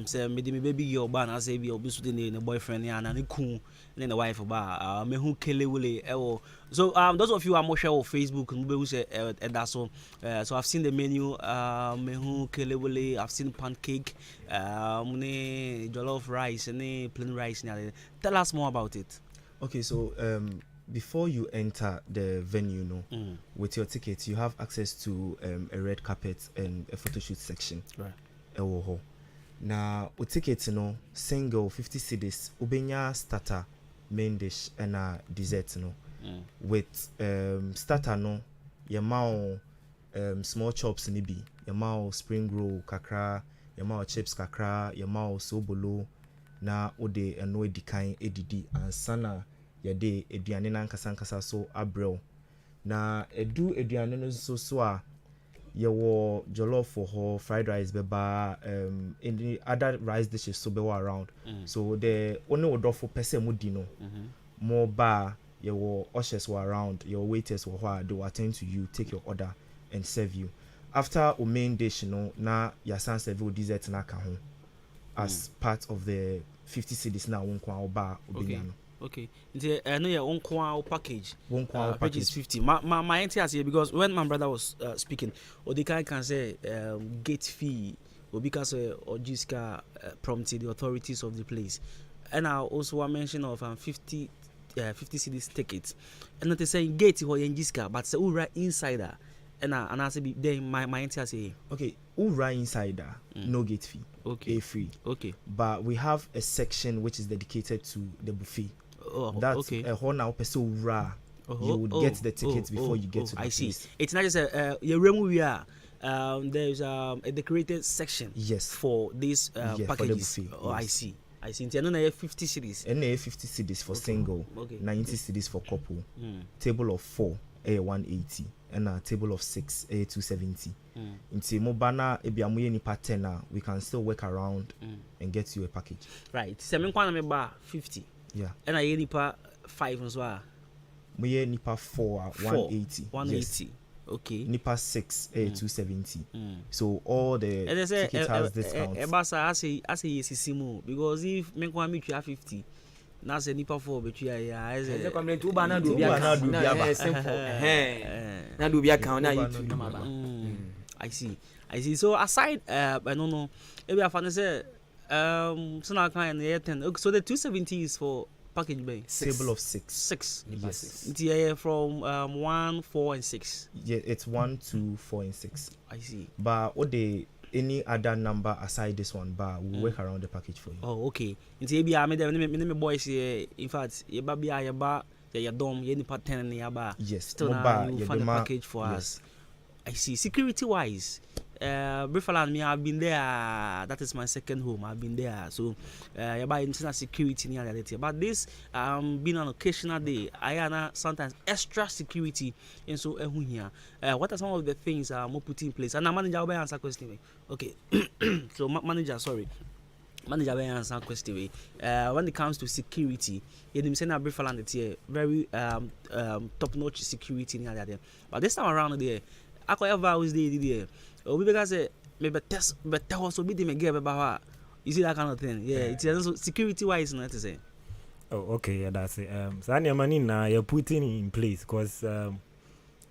say me baby girl ba na say be obi su the boyfriend ya na ne ku and the wife ba me hu kelewele so those of you are more share on Facebook who say that so I've seen the menu me hu kelewele, I've seen pancake ne jollof rice and plain rice. Tell us more about it. Okay, so before you enter the venue, with your ticket, you have access to a red carpet and a photo shoot section. Right. Now, with tickets, single 50 cedis, ubenya starter, main dish, and dessert, with starter, yamao small chops nibi, yamao spring roll kakra, yamao chips kakra, yamao sobolo, na ode eno edikan edidi and sana. Yade eduane na nkasa so abrel na edu eduane no so a ye wo jollof for her fried rice beba any other rice dishes so be around so the only order for person mu di no more bar ye wo ushers were around your waiters were they will attend to you, take your order and serve you after o main dish na ya san serve dessert na ka ho as part of the 50 cedis na won kwa oba obiano. Okay, I know your own package. Package is 50. My answer here because when my brother was speaking, Odika can say gate fee, or because Ojiska prompted the authorities of the place, and I also want mention of 50 cedis tickets, and not saying gate or Ojiska, but say right insider, and I say then my answer say okay, right insider, no gate fee, okay, free, okay, but we have a section which is dedicated to the buffet. That's okay. A whole now person you would get the tickets before you get to the I see. place. It's not just we are. There's a decorated section. Yes. For this packages. For the buffet, I see. It's another 50 cedis. And 50 cedis for single. Okay. 90 cedis for couple. Table of 4, 180, and a table of 6, 270. Into Mobana ebiamuye ni patena, we can still work around and get you a package. Right. 50. Yeah. And I nipa 5 as well. We nipa 4 180. 180. Yes. Okay. Nipa 6 270. So all the ticket has discounts. Ebasa I say yes simu because if me kwa meet you 50 na say nipa 4 betwi ya eze come to ba na do bia na simple na do bia count na YouTube na maba. I see. So aside I don't know if I find say so now kind of 10. Okay, so the 270 is for package bay. Table of 6. 6. Yes. It's from 1, 4, and 6. Yeah, it's 1, 2, 4, and 6. I see. But what any other number aside this one, but we'll work around the package for you. Oh, okay. It's maybe I made me boys here. In fact, you baby ya ba ya dom ye ni pattern ni aba. Yes. Still now you find a package for us. I see. Security wise. Briefly, me I've been there. That is my second home. I've been there. So, by internal security near reality. But this being an occasional day, I am sometimes extra security. And so, here, what are some of the things I'm putting in place? And the manager will answer question. Okay. So, manager, sorry. Manager be answer question when it comes to security, you them say na brief land it very top notch security near there. But this time around there, I could ever always there. We because say maybe test but also be them get about you see that kind of thing. Yeah, it's also security wise not to say. Oh, okay, yeah, that's it. So any money now you're putting in place because so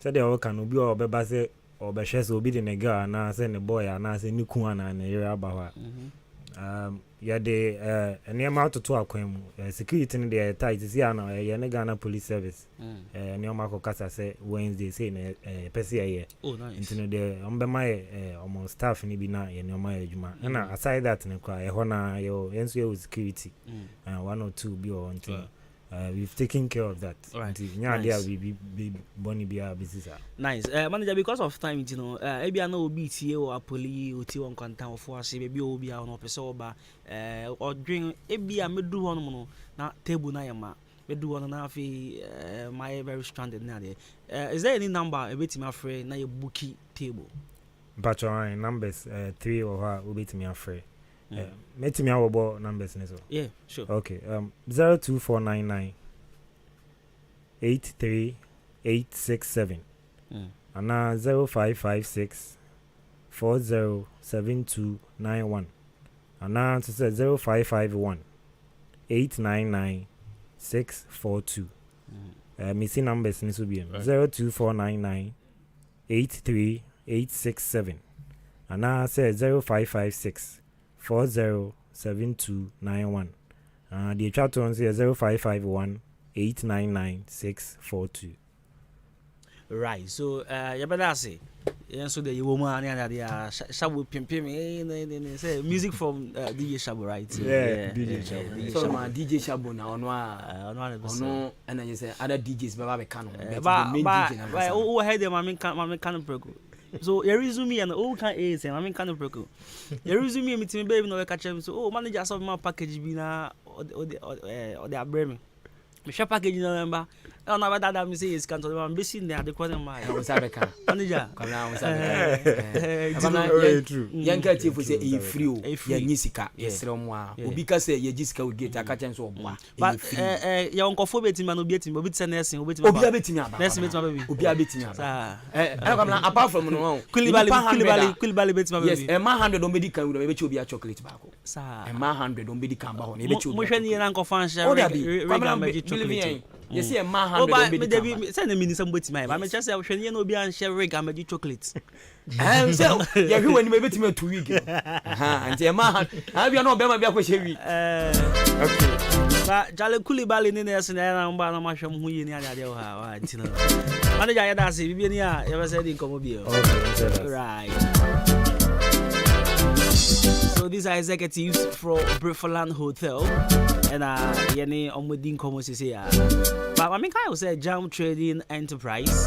they all can be or be say or be share so be the nigga and I say the boy and I say niku and area about. Yeah, the near amount to acquaint security in the tight is here now. Ghana Police Service. Near Marco Casa say Wednesday say PCA. Oh, nice. Into the my almost staff in Ibina and my Juma. And aside that, in a honor your NCO security. 1 or 2 be on. We've taken care of that. Right. Nice. We Bonnie be our business. Nice. Manager, because of time, you know, maybe I know BTA or Apoli or T1 content for us, maybe we'll be on Pesoba or drink maybe I may do one now table Nayama. We do one and a half my very stranded now there. Is there any number a bit my friend now your bookie table? But numbers 3 or what will be to me afraid. Met me our numbers. Yeah, sure. Okay. 02499 83867 and now 0556 407291 and now to say 0551 899 642. Missing numbers in Subian 02499 83867 and now say 0556 407291. The chat on 0551 899 642. Right, so you better say, so the woman and the Shabu Pim say music from DJ Shabu, right? Yeah, DJ Shabu. So my DJ Shabu now no, and I say other DJs Baba Canon. But who had them? I mean, Canon Proco. So you resume and all can is and I mean kind of broken. You resume me to baby no catch him so oh manager saw my package be na or they are bring me. Me share package no remember. I know that me say is can to am busy there the question my. I was Abeka. Manager. Come now was Abeka. True. Yanka chief say e free o. Ya nyisika. Yesre mo a. Obi ka say ye jisika we get aka chen so oboa. But ya onkofo beti ma no beti obi tse nursing obi abeti mi aba. Nursing beti ma baby. Obi abeti mi aba. Come now apart from no. Kulibali beti ma baby. Yes, ma 100 don be di kan we be chi obi a chocolate back. Sir. Ma 100 don be di kan ba ho na be chi obi. Mo hwe ni na nkofo an share regular magic chocolate. You see a man 100 don't be send me somebody my but me just say hwe no be an share regular magic chocolate. So yeah when you be me 2 week. And a man have you no be ma be akwa week. Okay. But Jale Kulibali ni na na mba na mahwe mu yi ni ade ho ha wa ntino. Manager ya da se bi ni a you say di komo bi. Okay, right. So these are executives from Briefland Hotel and yene omodin komo sisi ya. But I mean I say Jam Trading Enterprise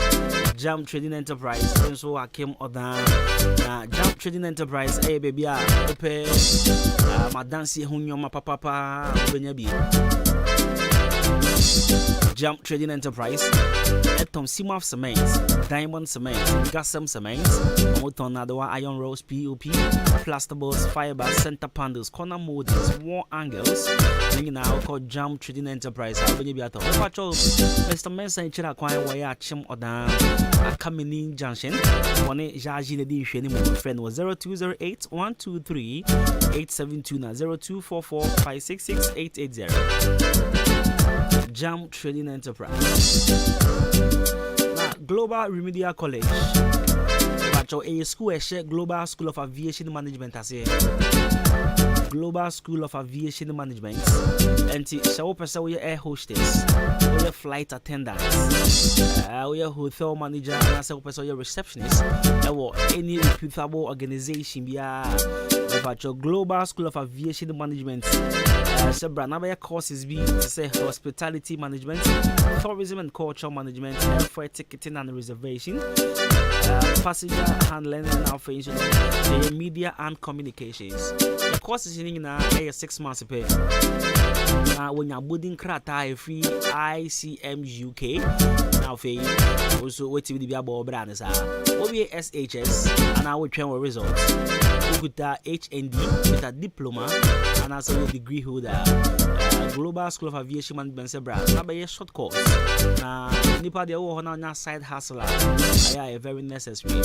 so I came other Jam Trading Enterprise baby ope madansi hunyo mapapa benyabi. Jam Trading Enterprise Etom Simaf Cement, Diamond Cement, Gassam Cement, Moton Nadawa Iron Rose POP, Plasterboards, Fiber, Center Panels, Corner Moldings, Wall Angles, Linging now called Jam Trading Enterprise. I'll be at Mr. Mensa Chira Kwai Waya Chim Odan, Akamini Junction, one Jaji the Dish, my friend was 0208 123 8729 0244 566 880. Jam Trading Enterprise. Global Remedial College. A school Global School of Aviation Management as a Global School of Aviation Management. And so person we air hostess, we flight attendants, we hotel manager, and so person we receptionist, or any reputable organization be your Global School of Aviation Management. Several courses be say hospitality management, tourism and culture management, airfare ticketing and reservation, passenger handling and operation, media and communications. The courses in a 6 months pay. When you're building krata free ICM UK, now for also what be about brands are OBSHS and our train results. With the HND with a diploma and also a degree holder. Global School of Aviation Management Sebra. Now be a short course. Now nipa de wo na side hustler. A very necessary.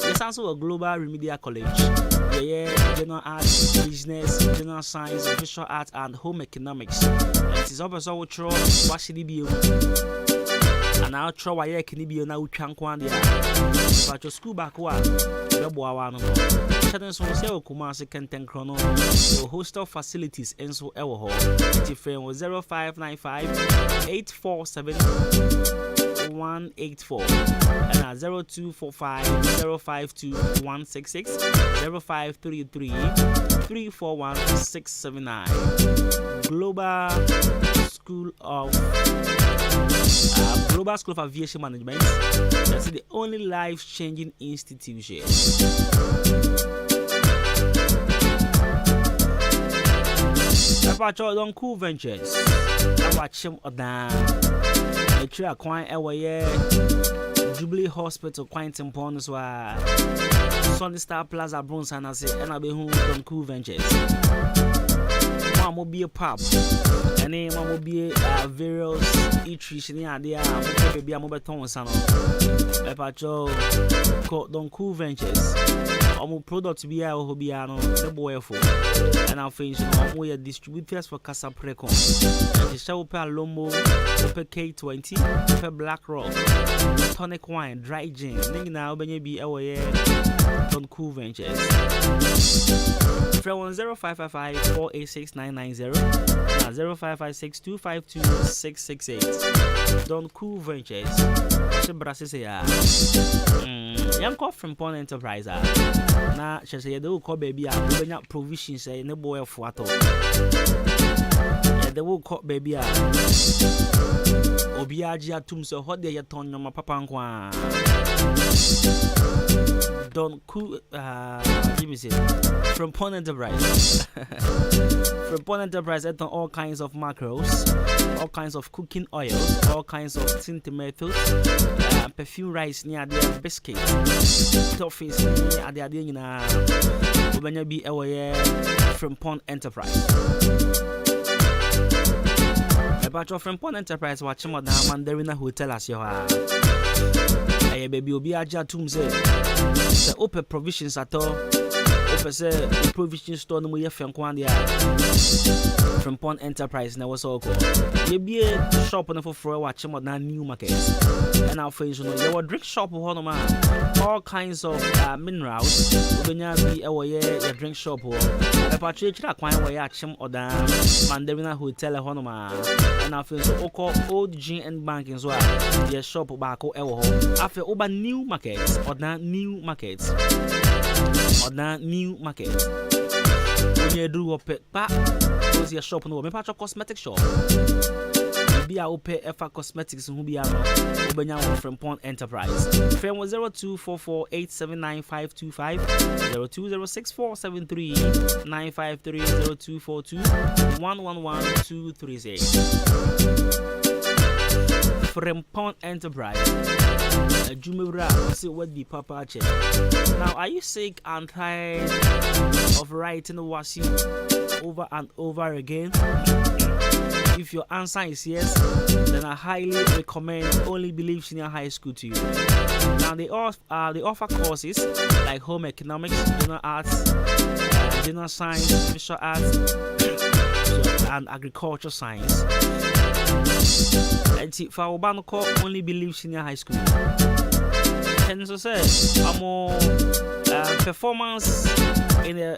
There's also a global remedial college. General arts, business, general science, visual arts, and home economics. It is also what throw what should be. And now throw why can be na utwan kwan dia. But your school back wa be boa wa no. Chaden so say Kumasi Kenten Chrono. The hostel facilities enso ewo ho. It frame 0595 847 184 and 0245 052 166 0533 341 679. Global School of Aviation Management. That's the only life-changing institution. About your cool ventures, I watch him or down. I try quite a Jubilee Hospital, quite important. So, Sunny Star Plaza, Bronx, and I say, and I'll be home on cool ventures. One will be a pub, and then one will be various eateries in the idea. Maybe a mobile town salon. About your cool ventures. Our product to be a hobiano, the boy for, and our friends we are distributors for Casa Precon. The show per Lombo, per K20, per Black Rock, tonic wine, dry gin. Ning now, be away on Cool Ventures. From 0555 486 990 and 0556 252 668. Don Cool Ventures. What's the brasses here? Young call from Pond Enterprise. Now, she said, "You call baby, I'm not provisions, say, no boy of water." The will call baby. Obiaja Tum so hot day at on my papa. Don't cool, give me say from Pond Enterprise. From Pond Enterprise, I all kinds of macros, all kinds of cooking oils, all kinds of tinted methods, perfume rice near the biscuit, toffees near the adina. When you be away from Pond Enterprise. About your from Pond Enterprise, watch him down Mandarina Hotel as you are. Hey, baby, will be a jatum say. The open provisions at all. Open say provision store no more from Kwandia. From Pond Enterprise now was all called. You be a shop on for watch him on new market. And our friends know you drink shop on all kinds of minerals. When you be away your drink shop or a patch that quite way at him or down Mandarina Hotel Honoma. And our friends so old gin and bank as well. Your shop back or after over new markets or that new markets or that new market. When you do up it back, close your shop no me patch cosmetic shop. Be a open FA Cosmetics who be a from Pond Enterprise. Frame was 0244 879 525 0206 953 0242 111 236. From Pond Enterprise. Jumura, see what the papa check. Now, are you sick and tired of writing washing over and over again? If your answer is yes, then I highly recommend Only Believe Senior High School to you. Now, they offer courses like home economics, general arts, general science, visual arts, and agriculture science. And for Obama call Only Believe Senior High School. And so say, performance in the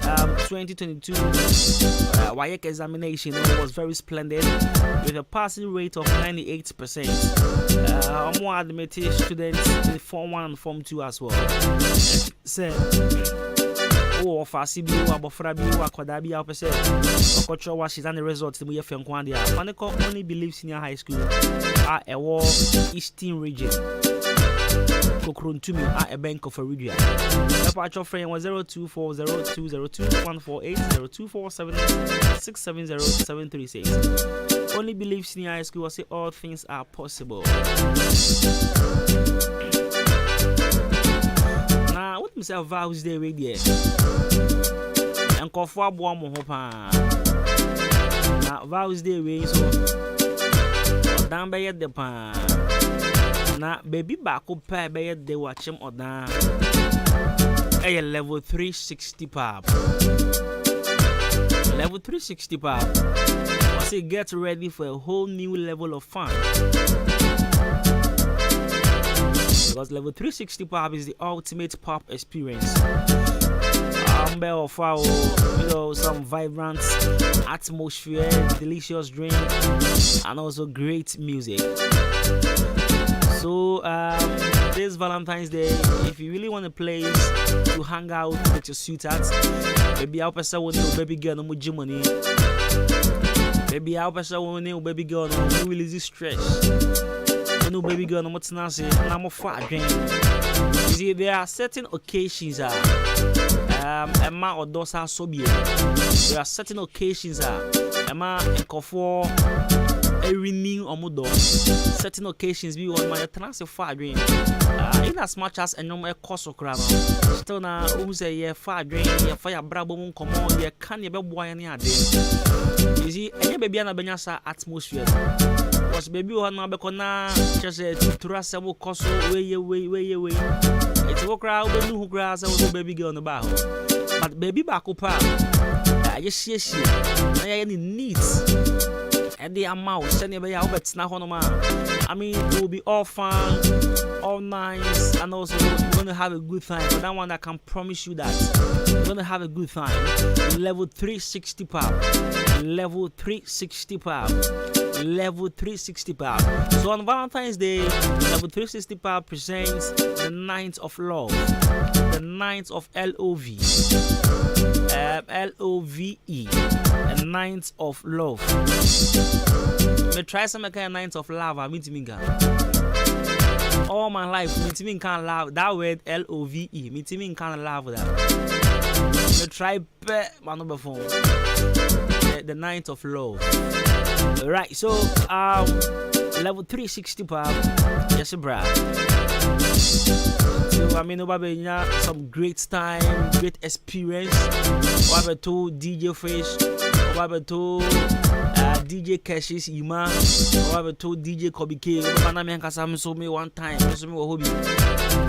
2022 WAEC examination was very splendid with a passing rate of 98%. More admitted students in Form 1 and Form 2 as well. Say, oh, Fasibi, Abofrabi, Wakwadabi, Alpese, Okocho, Washis, and the results we have from Kwandia. Maneko Only Believe Senior High School are a war Eastern region. Kokrun to me at a bank of a region. The patch of frame was 0240-202-148 0247-670-736. Only Believe Senior High School will say all things are possible. Now, what myself vows day with you? and Kofu Abo mo ho pa. Na vows day we so down by the pa. Na baby back up by the watch him or down. A level 360 pop. Level 360 pop. I say get ready for a whole new level of fun. Because level 360 pop is the ultimate pop experience. Some vibrant atmosphere, delicious drink, and also great music. So this Valentine's Day, if you really want a place to hang out with your sweethearts, maybe I'll pass out with baby girl no more money. Maybe I'll pass out with baby girl no more release stress. No baby girl no more tenacity, no more fat drink. You see, there are certain occasions Emma or Dosa Sobie. There are certain occasions Emma and Kofor every new omodo. Certain occasions we want my tenacity fat drink. In as much as a normal cost of crab. Still now, say yeah, fat drink, yeah, fire brabo come on, yeah, can you be boy any day? You see, any baby and a benyasa atmosphere. Was baby one now because now just a trustable cost way. It's a crowd, but no grass, I was baby girl on the bar. But baby back up, I just see shit. I any needs. And the amount, send your out, but now on I mean, it will be all fun, all nice, and also you're gonna have a good time. But that one I can promise you that you're gonna have a good time. Level 360 pop. Level 360 pop. Level 360 pop. So on Valentine's Day, Level 360 pop presents the Night of Love, the Night of LOVE, LOVE, the Night of Love. Me try some kind of Night of Love. I mean to me, all my life, me to me can't love that word LOVE. Me to me can't love that. Me try my number phone. The Night of Love. Right, so level 360 pop, yes, bruh. So I mean, some great time, great experience. Over to DJ Fish, over to DJ Cashes Ima, over to DJ Kobe K. Ahenkan Kasiebo so me one time, so me hobby.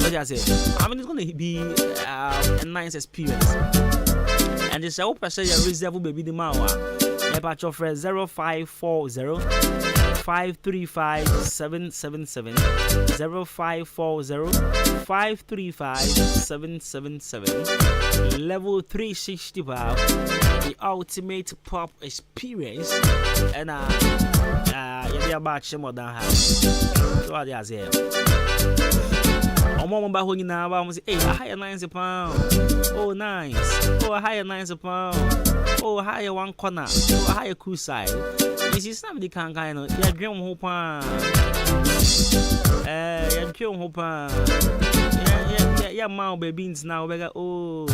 What I say? I mean, it's gonna be a nice experience. And this I say you reserve baby the mawa. About your friend 0540 535 777 0540 535 777. Level 360 pop, the ultimate pop experience. And you're about some more than half. So what I say? I'm on my home now. I'm saying, hey, I hire £90. Oh, nice. Oh, I hire £90. Oh, I hire one corner. Oh, I hire cool side. This is somebody can kind of. You're dream hopper. You're dream hopper. Yeah, my babies now. Oh.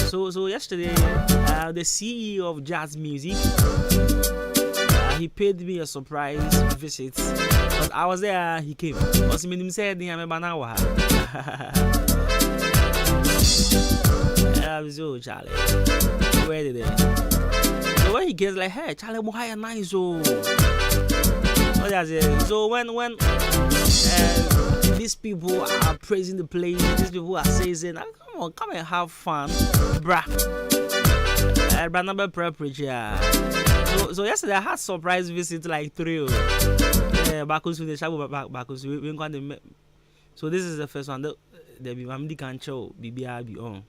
So yesterday, the CEO of Jazz Music, he paid me a surprise visit. But I was there, he came. What's the minimum said? I'm about now. So Charlie, where did they? So when he gets like, hey, Charlie, mo hire nice oh. So when these people are praising the place, these people are saying, come and have fun, bruh. Number preparation. So yesterday I had surprise visit like 3. Bakus with the shabu bakus we going to. So this is the first one. The Bimamdi can show BBRB on.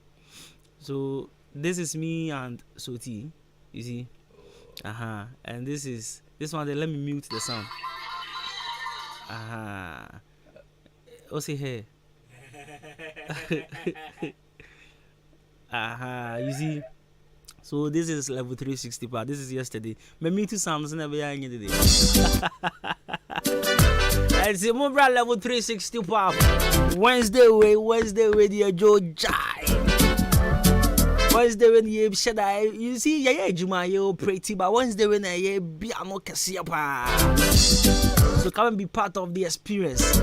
So this is me and Soti, you see. And this one. Let me mute the sound. What's it here? You see. So this is level 360 part. This is yesterday. My meeting sounds never young today. It's a mobile level 360 part. Wednesday way the Joe Jai. Wednesday when you said you see Juma you pretty, but Wednesday when I be Ahenkan Kasiebo. So come and be part of the experience.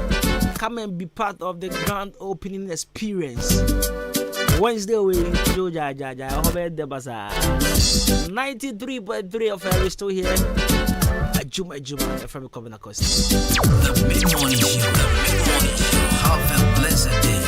Come and be part of the grand opening experience. Wednesday we Joe Jaja. I hope the bazaar. 93.3 of we still here. Juma from Akan Kasiebo. The mid-morning show. Have a blessed day.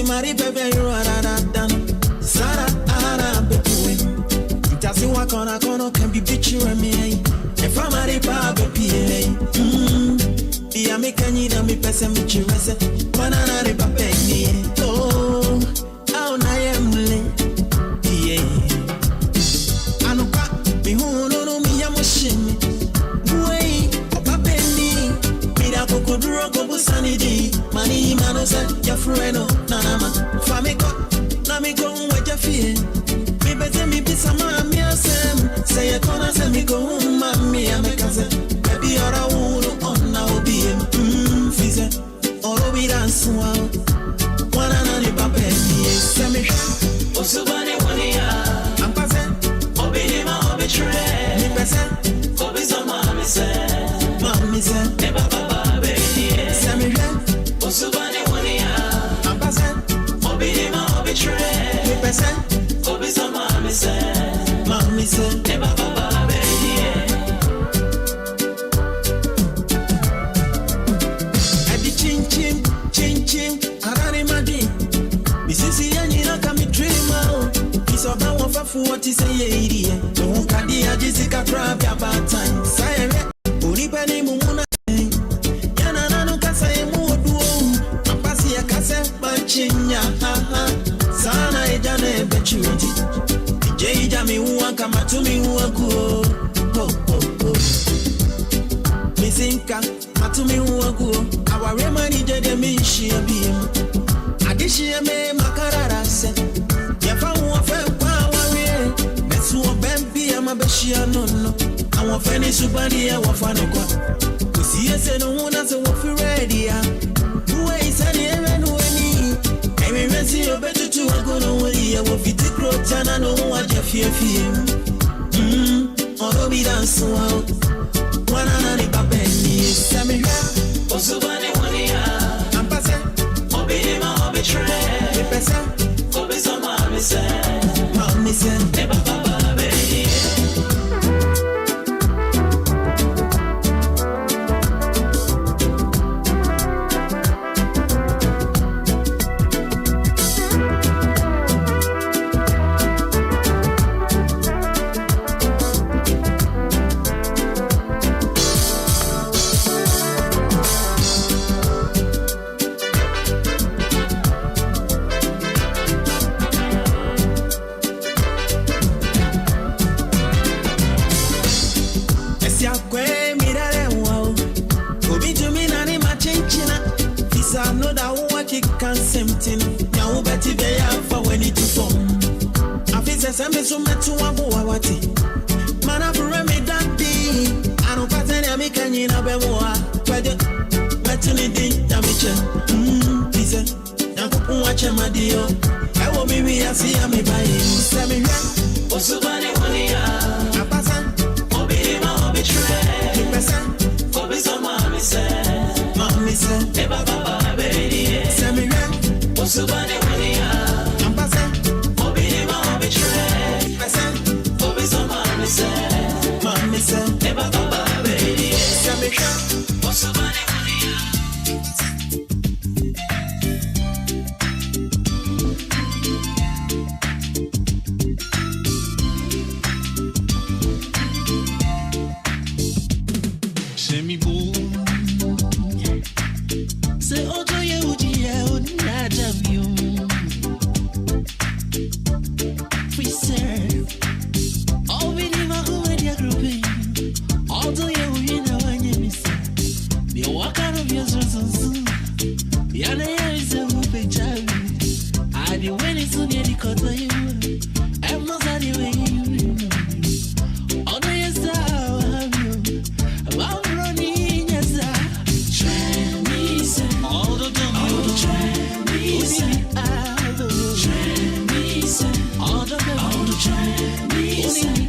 Mari bebe you are done. Sara ara bepuwe. Itasi wakona kono can be bitchy me. If I'm a ripa bepi. Iya me kanyina mi pese mi chiwese. Banana ripa penny. Oh, na yemle. Yeah. Anuka mi huno no mi yamoshimi. Way opa penny. Mira kokoduro kobusanidi. Mani manose ya frueno. Nanama, famiko, namiko, what you feel? Me better me be some mammy, say a corner, say me go, mammy, I make us maybe you're a wood on now be fizzer, or be dance wow. One another baby, send me, Osubani, 1 year, I'm passing, Obinima, Obitray, me person, Obiso, mammy said, never baba, baby, send me, Osubani, 1 year. Me pese, obi so mami se, ne baba baby. Adi chin chin, arani madi. Misisi yanyi na kami dreamer. Kisoba wafafu wati se ye idiye. Kadi ajizika crab ya bad time. Sayere, unipeni mumuna. Yana nanu kasa emu oduo. Ampasi ya kase banchinya. Sana ejane bechuti Jeija mi uwa kama tumi uwa kuo Misinka matumi uwa kuo Awarema ni jede mishi ya bimu Adishi ya me makarara se Yafa uwa fe kwa wawie Besu wa bempi ya mabeshi ya nono Awa feni subani ya wafane kwa Kusiye se no una se wafi ready ya Uwe isani ewe nuweni Emi resi obetu tu agono wali ya wafiti krotana no waje fie Oro bi dansu wao Wana nani babeni Sami Osubani 1 year Ampase Obinima obitray Mipese Obiso mami se Neba baba baby Semi sumetu wabu wawati Mana furemi dati Anu pateni amikenyi na bemoa Kweje Metuni di damiche Pise Nyankupu wache madio Ewo mimi yasi ya mibayi Semi hwe Osubani 1 year Apasa Obirima obitray Kipese Obiso mami se Neba baba baby Semi hwe Osubani 1 year Apasa Obirima obitray Mami se, neba baba baby. Sami sha, osubani waniya. all the journey.